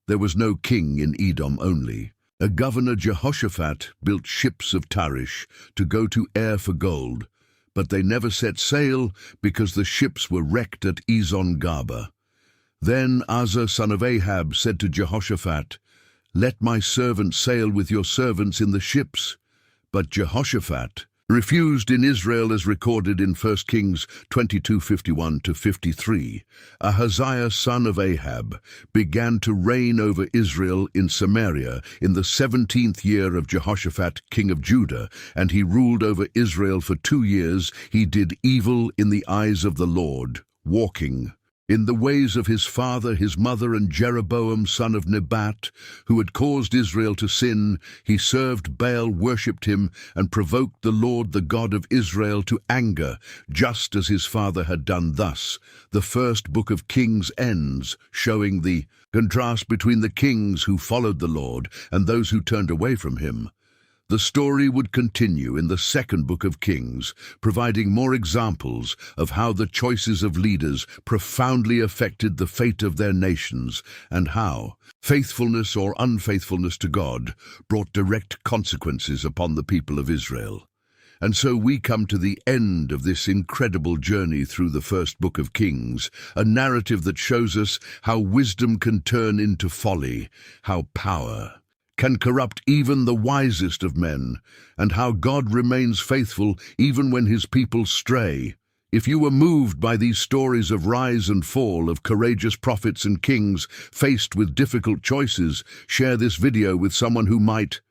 [SPEAKER 1] there was no king in Edom only. A governor Jehoshaphat built ships of Tarish to go to Air for gold, but they never set sail because the ships were wrecked at Ezon-Gaba. Then Asa son of Ahab said to Jehoshaphat, "Let my servant sail with your servants in the ships." But Jehoshaphat refused in Israel, as recorded in 1 Kings 22:51-53. Ahaziah son of Ahab began to reign over Israel in Samaria in the 17th year of Jehoshaphat king of Judah, and he ruled over Israel for 2 years. He did evil in the eyes of the Lord, walking in the ways of his father, his mother, and Jeroboam son of Nebat, who had caused Israel to sin. He served Baal, worshipped him, and provoked the Lord, the God of Israel, to anger, just as his father had done. Thus, the first book of Kings ends, showing the contrast between the kings who followed the Lord and those who turned away from him. The story would continue in the second book of Kings, providing more examples of how the choices of leaders profoundly affected the fate of their nations, and how faithfulness or unfaithfulness to God brought direct consequences upon the people of Israel. And so we come to the end of this incredible journey through the first book of Kings, a narrative that shows us how wisdom can turn into folly, how power can corrupt even the wisest of men, and how God remains faithful even when his people stray. If you were moved by these stories of rise and fall of courageous prophets and kings faced with difficult choices, share this video with someone who might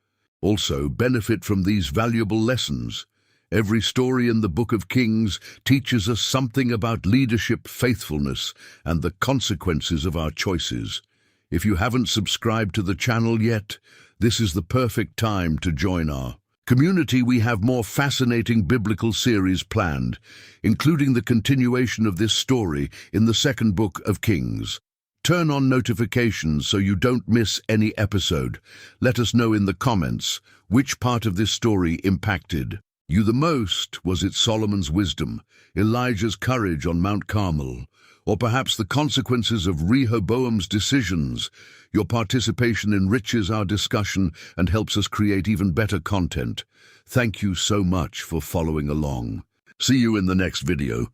[SPEAKER 1] also benefit from these valuable lessons. Every story in the Book of Kings teaches us something about leadership, faithfulness, and the consequences of our choices. If you haven't subscribed to the channel yet, this is the perfect time to join our community. We have more fascinating biblical series planned, including the continuation of this story in the second book of Kings. Turn on notifications so you don't miss any episode. Let us know in the comments which part of this story impacted you the most. Was it Solomon's wisdom, Elijah's courage on Mount Carmel, or perhaps the consequences of Rehoboam's decisions? Your participation enriches our discussion and helps us create even better content. Thank you so much for following along. See you in the next video.